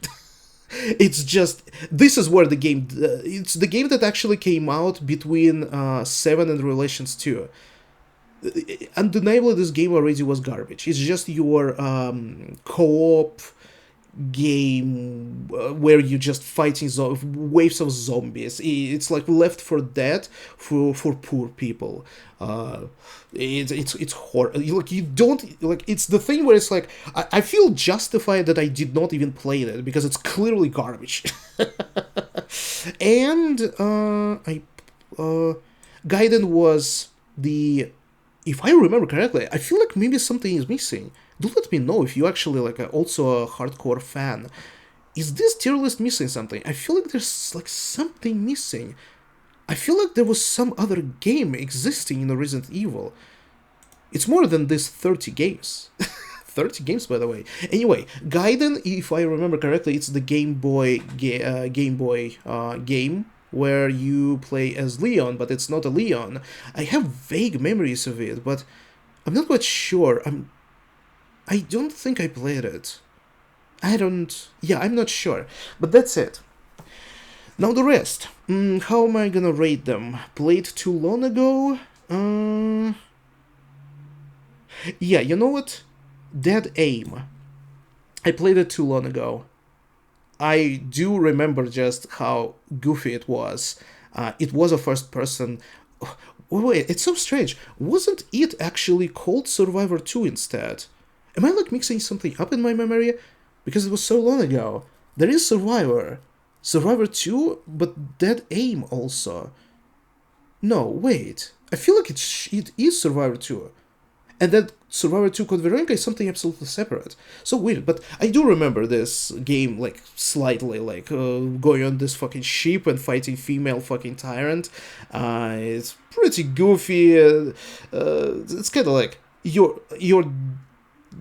S1: It's just, this is where the game, it's the game that actually came out between 7 and Revelations 2. Undeniably, this game already was garbage. It's just your co-op game where you just fighting waves of zombies. It's like Left 4 Dead for poor people. It's horrible. Like, you don't, like, it's the thing where it's like I feel justified that I did not even play that because it's clearly garbage. And Gaiden was the... If I remember correctly, I feel like maybe something is missing. Do let me know if you actually like also a hardcore fan. Is this tier list missing something? I feel like there's like something missing. I feel like there was some other game existing in the Resident Evil. It's more than this 30 games. 30 games, by the way. Anyway, Gaiden, if I remember correctly, it's the Game Boy game where you play as Leon, but it's not a Leon. I have vague memories of it, but I'm not quite sure. I don't think I played it. I'm not sure. But that's it. Now the rest. How am I gonna rate them? Played too long ago? Yeah, you know what? Dead Aim. I played it too long ago. I do remember just how goofy it was. It was a first person... Wait, it's so strange. Wasn't it actually called Survivor 2 instead? Am I like mixing something up in my memory? Because it was so long ago. There is Survivor 2, but Dead Aim also. No, wait. I feel like it is Survivor 2. and then Survivor 2 Code Veronica is something absolutely separate. So weird, but I do remember this game, like, slightly, like, going on this fucking ship and fighting female fucking tyrant. It's pretty goofy. It's kind of like, you're,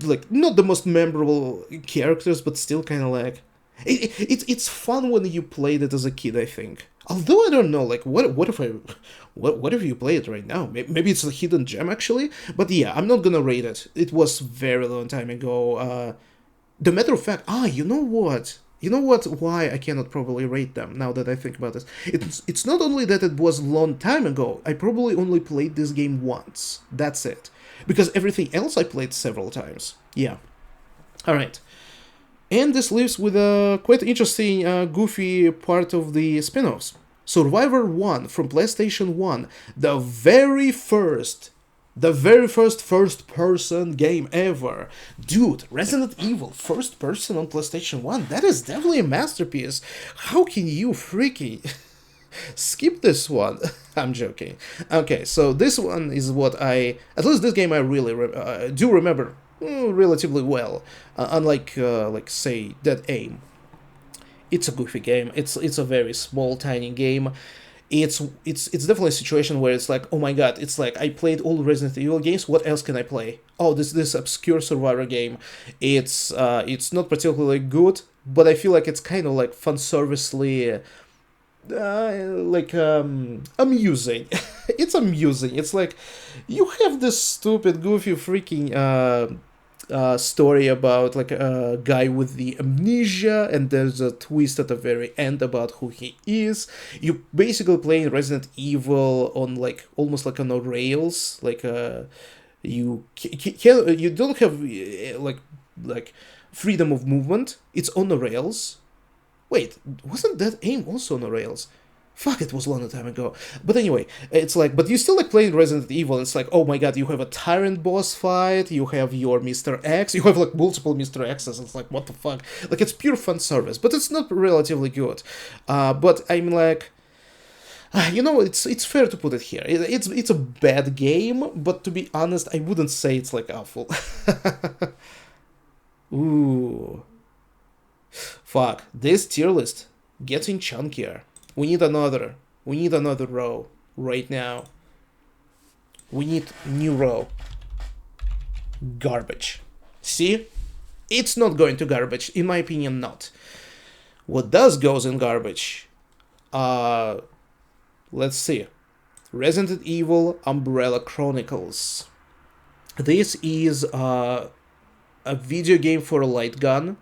S1: like, not the most memorable characters, but still kind of like, it's fun when you played it as a kid, I think. Although I don't know, like, what if you play it right now? Maybe it's a hidden gem actually. But yeah, I'm not gonna rate it. It was very long time ago. The matter of fact, you know what? You know what? Why I cannot probably rate them now that I think about this? It's not only that it was long time ago. I probably only played this game once. That's it. Because everything else I played several times. Yeah. All right. And this leaves with a quite interesting, goofy part of the spin-offs. Survivor 1 from PlayStation 1, the very first first-person game ever. Dude, Resident Evil first-person on PlayStation 1, that is definitely a masterpiece. How can you freaking skip this one? I'm joking. Okay, so this one is what at least this game I really do remember relatively well, unlike like say Dead Aim. It's a goofy game. It's a very small, tiny game. It's definitely a situation where it's like, oh my god, it's like I played all Resident Evil games. What else can I play? Oh, this obscure survivor game. It's not particularly good, but I feel like it's kind of like fun servicely. Like amusing. It's amusing. It's like you have this stupid, goofy, freaking story about like a guy with the amnesia, and there's a twist at the very end about who he is. You basically playing Resident Evil on like almost like on a rails, like you don't have like freedom of movement. It's on the rails. Wait, wasn't that aim also on the rails? Fuck, it was a long time ago. But anyway, it's like, but you still like playing Resident Evil. It's like, oh my god, you have a tyrant boss fight, you have your Mr. X, you have like multiple Mr. X's. It's like, what the fuck? Like, it's pure fun service, but it's not relatively good. But I'm like, you know, it's fair to put it here. It's a bad game, but to be honest, I wouldn't say it's like awful. Ooh. Fuck, this tier list getting chunkier. We need another row right now. We need new row. Garbage. See? It's not going to garbage, in my opinion, not. What does goes in garbage? Let's see. Resident Evil Umbrella Chronicles. This is a video game for a light gun.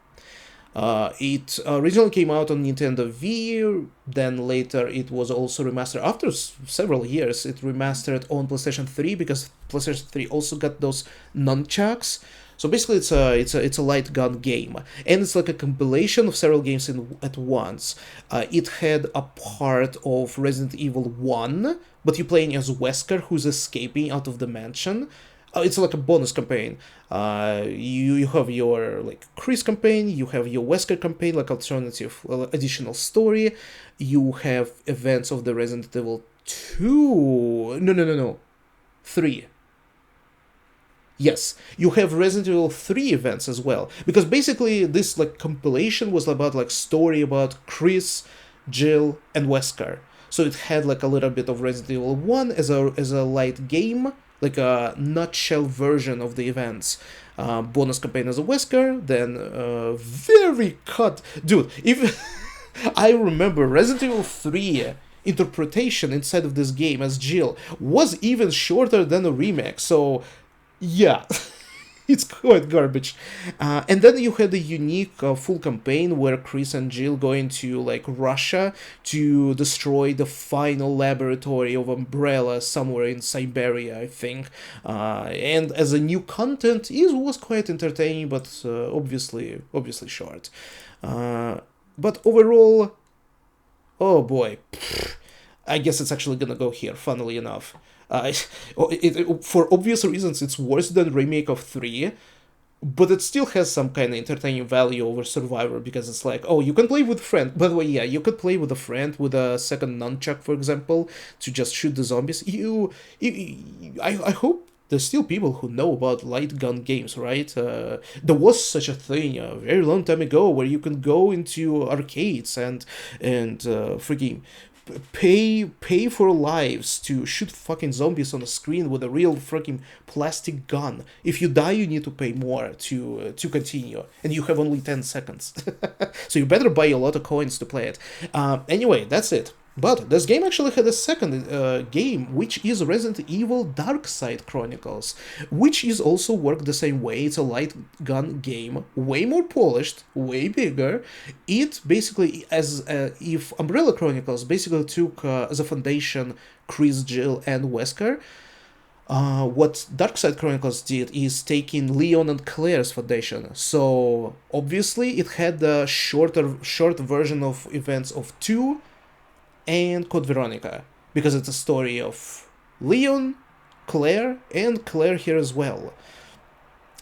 S1: It originally came out on Nintendo Wii, then later it was also remastered. After several years, it remastered on PlayStation 3 because PlayStation 3 also got those nunchucks. So basically, it's a light gun game, and it's like a compilation of several games at once. It had a part of Resident Evil 1, but you're playing as Wesker, who's escaping out of the mansion. It's like a bonus campaign. You have your like Chris campaign, you have your Wesker campaign, like alternative additional story. You have events of the Resident Evil 2. No. 3. Yes, you have Resident Evil 3 events as well. Because basically this like compilation was about like story about Chris, Jill, and Wesker. So it had like a little bit of Resident Evil 1 as a light game, like a nutshell version of the events. Bonus campaign as a Wesker, then very cut. Dude, if I remember Resident Evil 3 interpretation inside of this game as Jill was even shorter than a remake, so yeah. It's quite garbage. And then you had a unique full campaign where Chris and Jill go into like Russia to destroy the final laboratory of Umbrella somewhere in Siberia, I think. And as a new content, it was quite entertaining, but obviously short. But overall, oh boy, I guess it's actually gonna go here, funnily enough. For obvious reasons, it's worse than remake of 3, but it still has some kind of entertaining value over Survivor, because it's like, oh, you can play with a friend. By the way, yeah, you could play with a friend with a second nunchuck, for example, to just shoot the zombies. I hope there's still people who know about light gun games, right? There was such a thing a very long time ago where you can go into arcades and freaking pay for lives to shoot fucking zombies on a screen with a real freaking plastic gun. If you die, you need to pay more to continue, and you have only 10 seconds. So you better buy a lot of coins to play it. Anyway, that's it. But this game actually had a second game, which is Resident Evil Dark Side Chronicles, which is also worked the same way. It's a light gun game, way more polished, way bigger. It basically, as if Umbrella Chronicles basically took as a foundation Chris, Jill, and Wesker, what Dark Side Chronicles did is taking Leon and Claire's foundation. So obviously it had the short version of events of 2 and Code Veronica, because it's a story of Leon, Claire, and Claire here as well.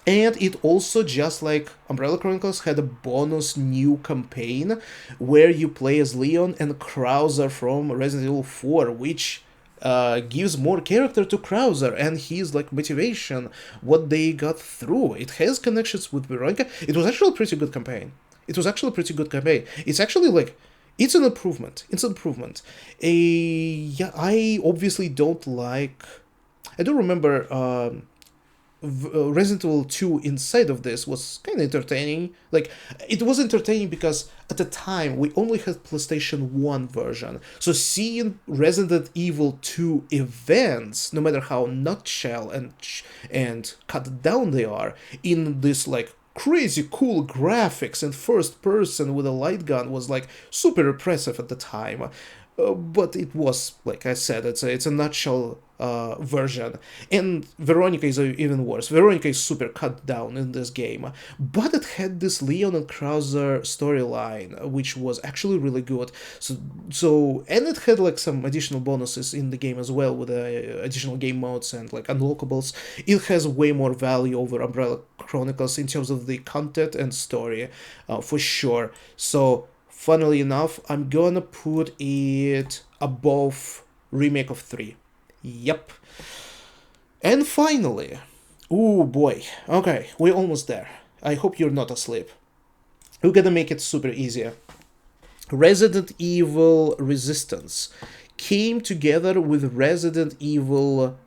S1: And it also, just like Umbrella Chronicles, had a bonus new campaign where you play as Leon and Krauser from Resident Evil 4, which gives more character to Krauser and his like motivation, what they got through. It has connections with Veronica. It was actually a pretty good campaign. It's actually like, it's an improvement. Yeah, I obviously don't like. I don't remember. Resident Evil 2 inside of this was kind of entertaining. Like, it was entertaining because at the time we only had PlayStation 1 version. So seeing Resident Evil 2 events, no matter how nutshell and cut down they are, in this like crazy cool graphics and first person with a light gun was like super impressive at the time. But it was, like I said, it's a nutshell version. And Veronica is even worse. Veronica is super cut down in this game. But it had this Leon and Krauser storyline, which was actually really good. So and it had like some additional bonuses in the game as well, with additional game modes and like unlockables. It has way more value over Umbrella Chronicles in terms of the content and story, for sure. So funnily enough, I'm gonna put it above Remake of 3. Yep. And finally, oh boy, okay, we're almost there. I hope you're not asleep. We're gonna make it super easy. Resident Evil Resistance came together with Resident Evil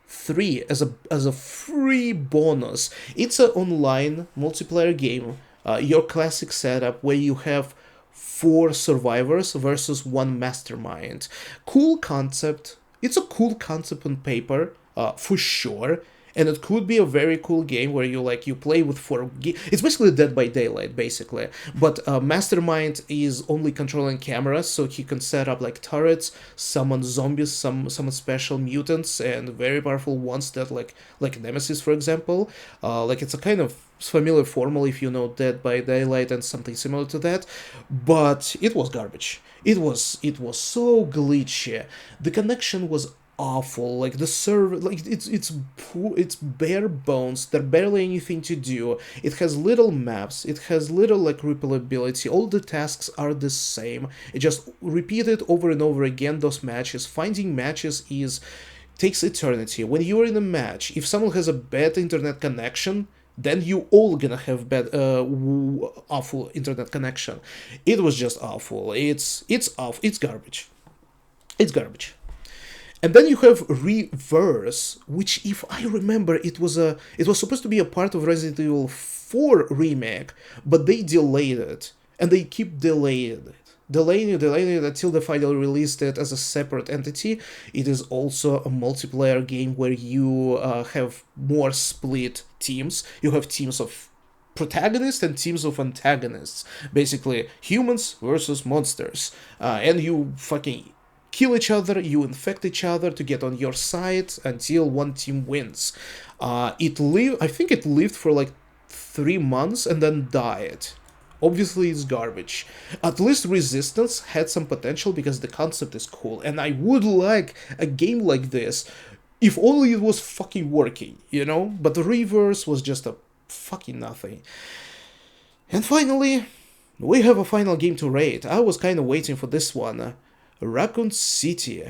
S1: 3 as a free bonus. It's an online multiplayer game, your classic setup where you have 4 survivors versus 1 mastermind. Cool concept. It's a cool concept on paper, for sure. And it could be a very cool game where you play with 4. It's basically Dead by Daylight, basically. But Mastermind is only controlling cameras, so he can set up like turrets, summon zombies, summon special mutants, and very powerful ones that like Nemesis, for example. Like it's a kind of familiar formula if you know Dead by Daylight and something similar to that. But it was garbage. It was so glitchy. The connection was awful. Like the server, like it's bare bones. There's barely anything to do. It has little maps. It has little like replayability. All the tasks are the same. It just repeated over and over again. Those matches. Finding matches takes eternity. When you're in a match, if someone has a bad internet connection, then you all gonna have bad, awful internet connection. It was just awful. It's awful. It's garbage. It's garbage. And then you have Reverse, which, if I remember, it was supposed to be a part of Resident Evil 4 remake, but they delayed it, and they keep delaying it until they finally released it as a separate entity. It is also a multiplayer game where you have more split teams. You have teams of protagonists and teams of antagonists, basically humans versus monsters, and you fucking kill each other, you infect each other to get on your side until one team wins. I think it lived for like 3 months and then died. Obviously it's garbage. At least Resistance had some potential because the concept is cool, and I would like a game like this if only it was fucking working, you know? But the Reverse was just a fucking nothing. And finally, we have a final game to rate. I was kind of waiting for this one. Raccoon City.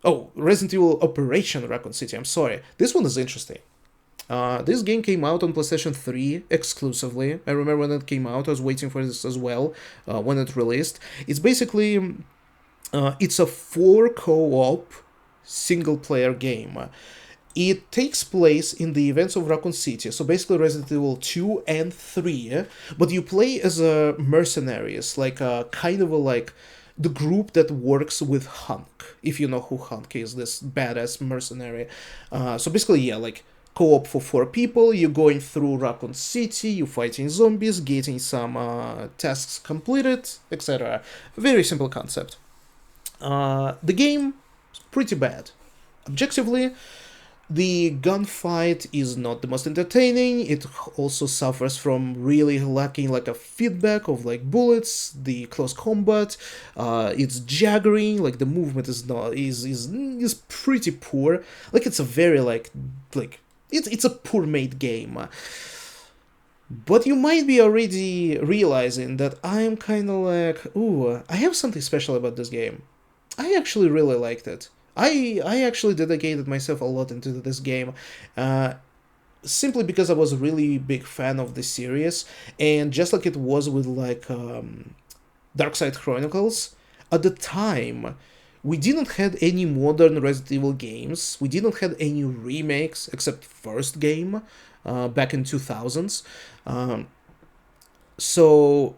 S1: Oh, Resident Evil Operation Raccoon City, I'm sorry. This one is interesting. This game came out on PlayStation 3 exclusively. I remember when it came out, I was waiting for this as well when it released. It's basically, it's a 4 co-op single-player game. It takes place in the events of Raccoon City, so basically Resident Evil 2 and 3, but you play as a mercenaries, like a kind of a like the group that works with Hunk, if you know who Hunk is, this badass mercenary. So basically, yeah, like co-op for 4 people, you're going through Raccoon City, you're fighting zombies, getting some tasks completed, etc. Very simple concept. The game is pretty bad. Objectively, the gunfight is not the most entertaining. It also suffers from really lacking like a feedback of like bullets, the close combat. It's jaggering, like the movement is not is pretty poor. Like it's a very like it's a poor made game. But you might be already realizing that I'm kind of like, ooh, I have something special about this game. I actually really liked it. I actually dedicated myself a lot into this game, simply because I was a really big fan of the series, and just like it was with like Darkside Chronicles, at the time, we didn't have any modern Resident Evil games, we didn't have any remakes, except first game, back in 2000s, so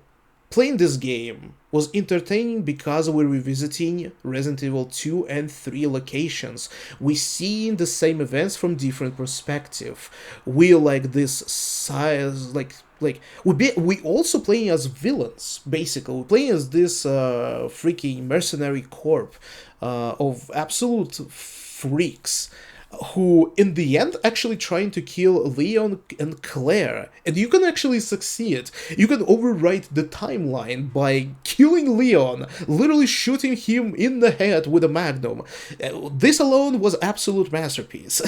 S1: playing this game was entertaining because we're revisiting Resident Evil 2 and 3 locations. We see the same events from different perspective. We like this size, like we also playing as villains. Basically, we're playing as this freaking mercenary corps of absolute freaks, who in the end actually trying to kill Leon and Claire, and you can actually succeed. You can overwrite the timeline by killing Leon, literally shooting him in the head with a magnum. This alone was absolute masterpiece.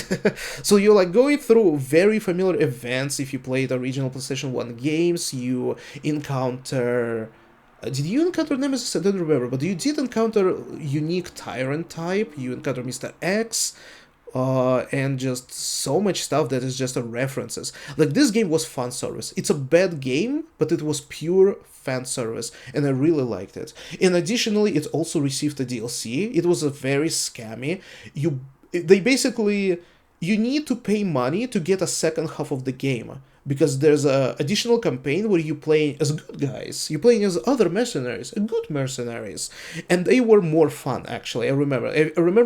S1: So you're like going through very familiar events. If you played original PlayStation 1 games, you encounter... Did you encounter Nemesis? I don't remember, but you did encounter unique tyrant type, you encounter Mr. X, and just so much stuff that is just a references. Like, this game was fan service. It's a bad game, but it was pure fan service, and I really liked it. And additionally, it also received a DLC. It was a very scammy. They basically... You need to pay money to get a second half of the game, because there's a additional campaign where you play as good guys, you playing as other mercenaries, good mercenaries, and they were more fun, actually. I remember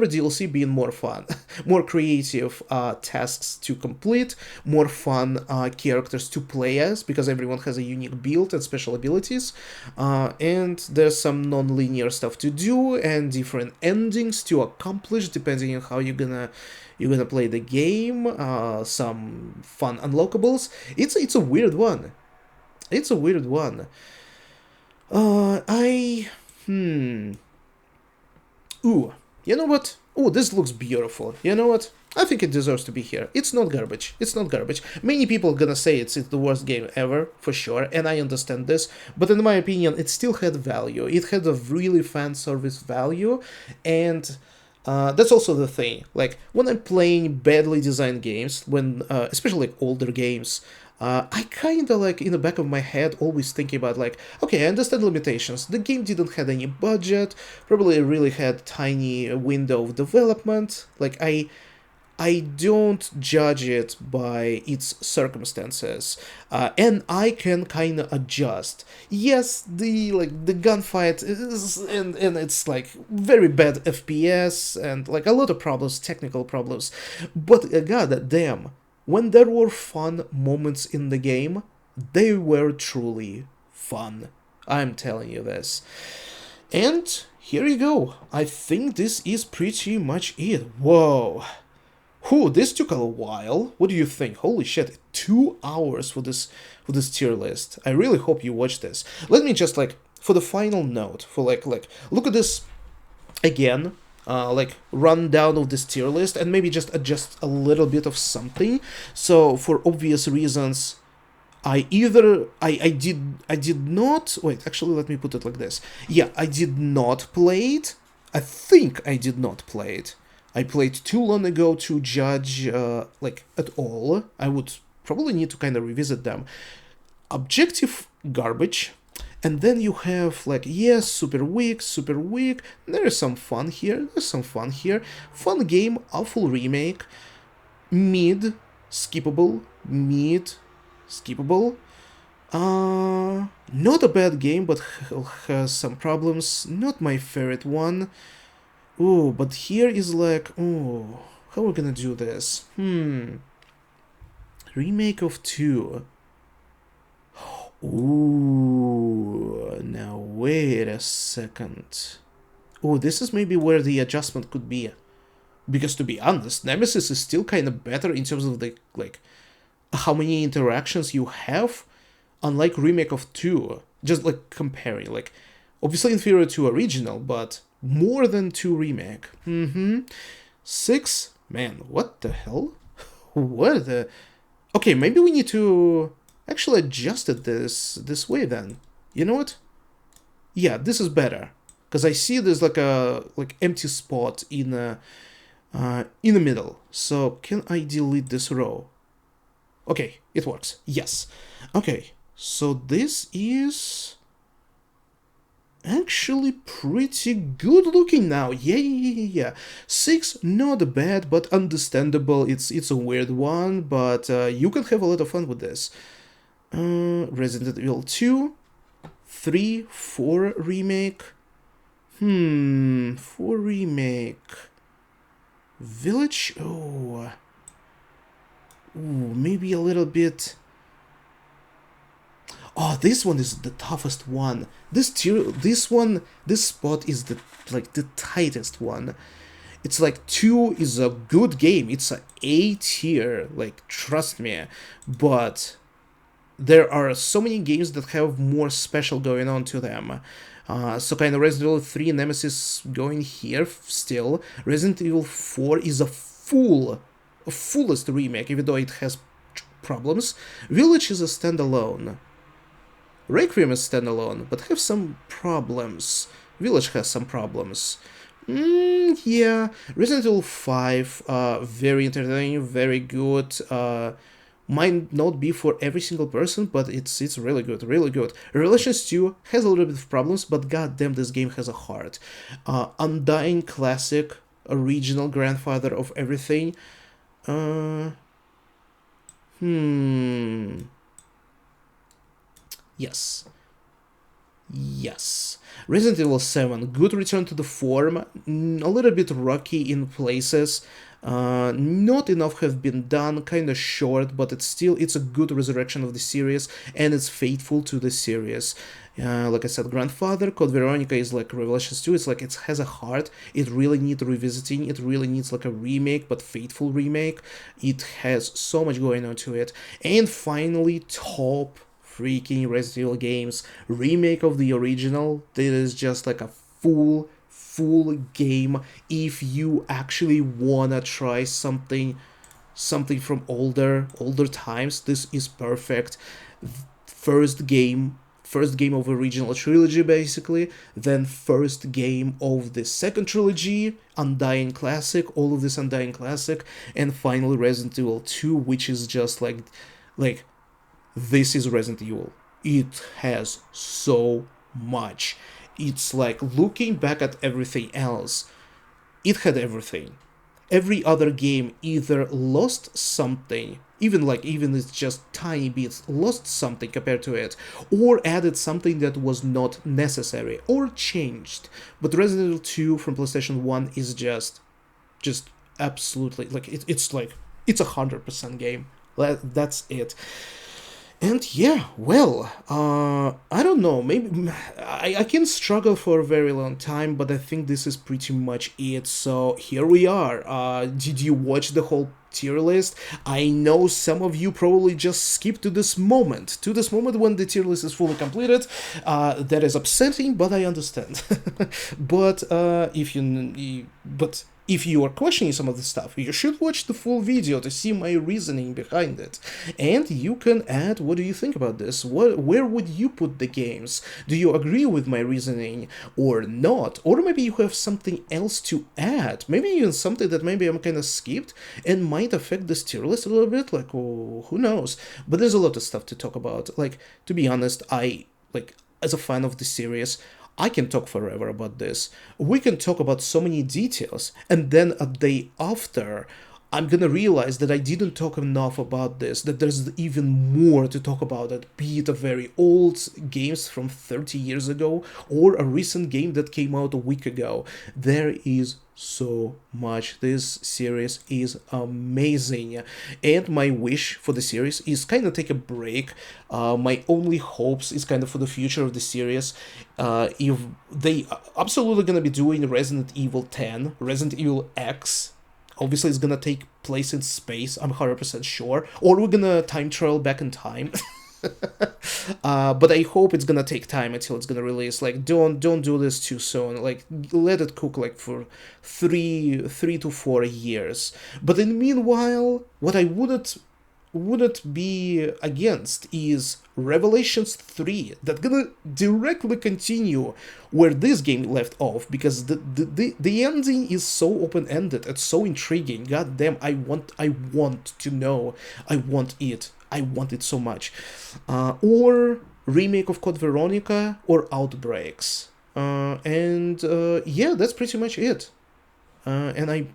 S1: DLC being more fun, more creative tasks to complete, more fun characters to play as, because everyone has a unique build and special abilities, and there's some non-linear stuff to do, and different endings to accomplish, depending on how you're gonna play the game, some fun unlockables. It's a weird one. It's a weird one. Ooh, you know what? Ooh, this looks beautiful. You know what? I think it deserves to be here. It's not garbage. It's not garbage. Many people are gonna say it's the worst game ever, for sure, and I understand this, but in my opinion, it still had value. It had a really fan service value, and... that's also the thing. Like, when I'm playing badly designed games, when especially like older games, I kinda like in the back of my head always thinking about like, okay, I understand limitations. The game didn't have any budget, probably really had tiny window of development. Like, I don't judge it by its circumstances, and I can kind of adjust. Yes, the gunfight is, and it's like very bad FPS and like a lot of problems, technical problems, but god damn, when there were fun moments in the game, they were truly fun. I'm telling you this. And here you go. I think this is pretty much it. Whoa. Whew, this took a while. What do you think? Holy shit, 2 hours for this tier list. I really hope you watch this. Let me just like, for the final note, for like look at this again, like rundown of this tier list, and maybe just adjust a little bit of something. So for obvious reasons, I did not, wait, actually let me put it like this. Yeah, I did not play it. I think I did not play it. I played too long ago to judge like at all. I would probably need to kind of revisit them. Objective garbage. And then you have like, yes, super weak, super weak. There's some fun here. There's some fun here. Fun game, awful remake. Mid, skippable. Mid, skippable. Not a bad game, but has some problems. Not my favorite one. Oh, but here is like, oh, how are we gonna do this? Remake of 2. Ooh, now wait a second. Oh, this is maybe where the adjustment could be. Because to be honest, Nemesis is still kind of better in terms of the, like, how many interactions you have, unlike Remake of 2. Just, like, comparing, like, obviously inferior to original, but more than 2 remake. 6? Man, what the hell? What the... Okay, maybe we need to actually adjust it this way then. You know what? Yeah, this is better. Because I see there's like a empty spot in the middle. So can I delete this row? Okay, it works. Yes. Okay, so this is actually pretty good looking now. Yeah. 6, not bad, but understandable. It's a weird one, but you can have a lot of fun with this. Resident Evil 2, 3, 4 remake. 4 remake. Village. Oh. Ooh, maybe a little bit. Oh, this one is the toughest one. This spot is the tightest one. It's like 2 is a good game. It's a A tier, like trust me. But there are so many games that have more special going on to them. So kind of Resident Evil 3 Nemesis going here still. Resident Evil 4 is a fullest remake, even though it has problems. Village is a standalone. Requiem is standalone, but have some problems. Village has some problems. Yeah. Resident Evil 5, very entertaining, very good. Might not be for every single person, but it's really good, really good. Revelations 2 has a little bit of problems, but goddamn, this game has a heart. Undying classic, original grandfather of everything. Yes. Resident Evil 7, good return to the form, a little bit rocky in places, not enough have been done, kinda short, but it's a good resurrection of the series, and it's faithful to the series. Like I said, Grandfather, Code Veronica is like Revelations 2, it's like it has a heart, it really needs revisiting, it really needs like a remake, but faithful remake, it has so much going on to it. And finally, top freaking Resident Evil games, remake of the original. That is just like a full game. If you actually wanna try something from older times, this is perfect. First game of original trilogy, basically, then first game of the second trilogy, Undying Classic, all of this Undying Classic, and finally Resident Evil 2, which is just like this is Resident Evil. It has so much. It's like looking back at everything else, it had everything. Every other game either lost something, even it's just tiny bits, lost something compared to it, or added something that was not necessary, or changed. But Resident Evil 2 from PlayStation 1 is just absolutely, like, it's 100% game. That's it. And yeah, well, I don't know, maybe I can struggle for a very long time, but I think this is pretty much it. So here we are. Did you watch the whole tier list? I know some of you probably just skipped to this moment when the tier list is fully completed. That is upsetting, but I understand. But if you are questioning some of the stuff, you should watch the full video to see my reasoning behind it. And you can add, what do you think about this? Where would you put the games? Do you agree with my reasoning or not? Or maybe you have something else to add. Maybe even something that maybe I'm kind of skipped and might affect this tier list a little bit. Like, oh, who knows? But there's a lot of stuff to talk about. Like, to be honest, as a fan of the series, I can talk forever about this. We can talk about so many details, and then a day after, I'm gonna realize that I didn't talk enough about this, that there's even more to talk about it, be it a very old games from 30 years ago, or a recent game that came out a week ago. There is so much. This series is amazing, and my wish for the series is kind of take a break. My only hopes is kind of for the future of the series. If they absolutely gonna be doing Resident Evil 10, Resident Evil X, obviously it's gonna take place in space, I'm 100% sure, or we're gonna time travel back in time. But I hope it's gonna take time until it's gonna release. Like, don't do this too soon. Like, let it cook like for three to 4 years. But in the meanwhile, what I wouldn't be against is Revelations 3, that gonna directly continue where this game left off, because the ending is so open-ended, it's so intriguing. God damn, I want to know. I want it so much. Or remake of Code Veronica, or Outbreaks. Yeah, that's pretty much it. And I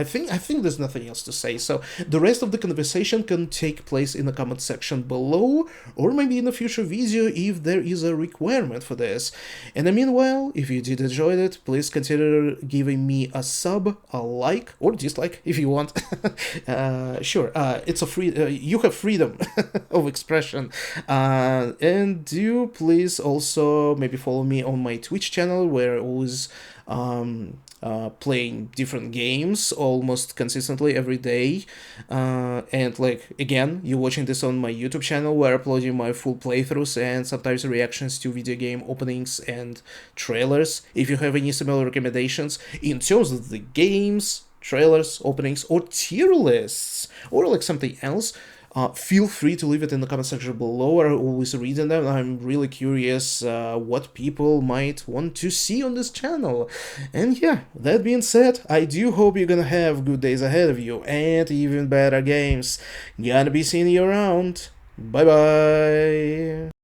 S1: think there's nothing else to say. So the rest of the conversation can take place in the comment section below, or maybe in a future video if there is a requirement for this. And meanwhile, if you did enjoy it, please consider giving me a sub, a like, or dislike if you want. Sure, it's a free. You have freedom of expression. And do please also maybe follow me on my Twitch channel, where I always playing different games almost consistently every day. And like, again, you're watching this on my YouTube channel, where I'm uploading my full playthroughs and sometimes reactions to video game openings and trailers. If you have any similar recommendations in terms of the games, trailers, openings, or tier lists, or like something else, feel free to leave it in the comment section below. I'm always reading them. I'm really curious what people might want to see on this channel. And yeah, that being said, I do hope you're gonna have good days ahead of you, and even better games. Gonna be seeing you around. Bye bye.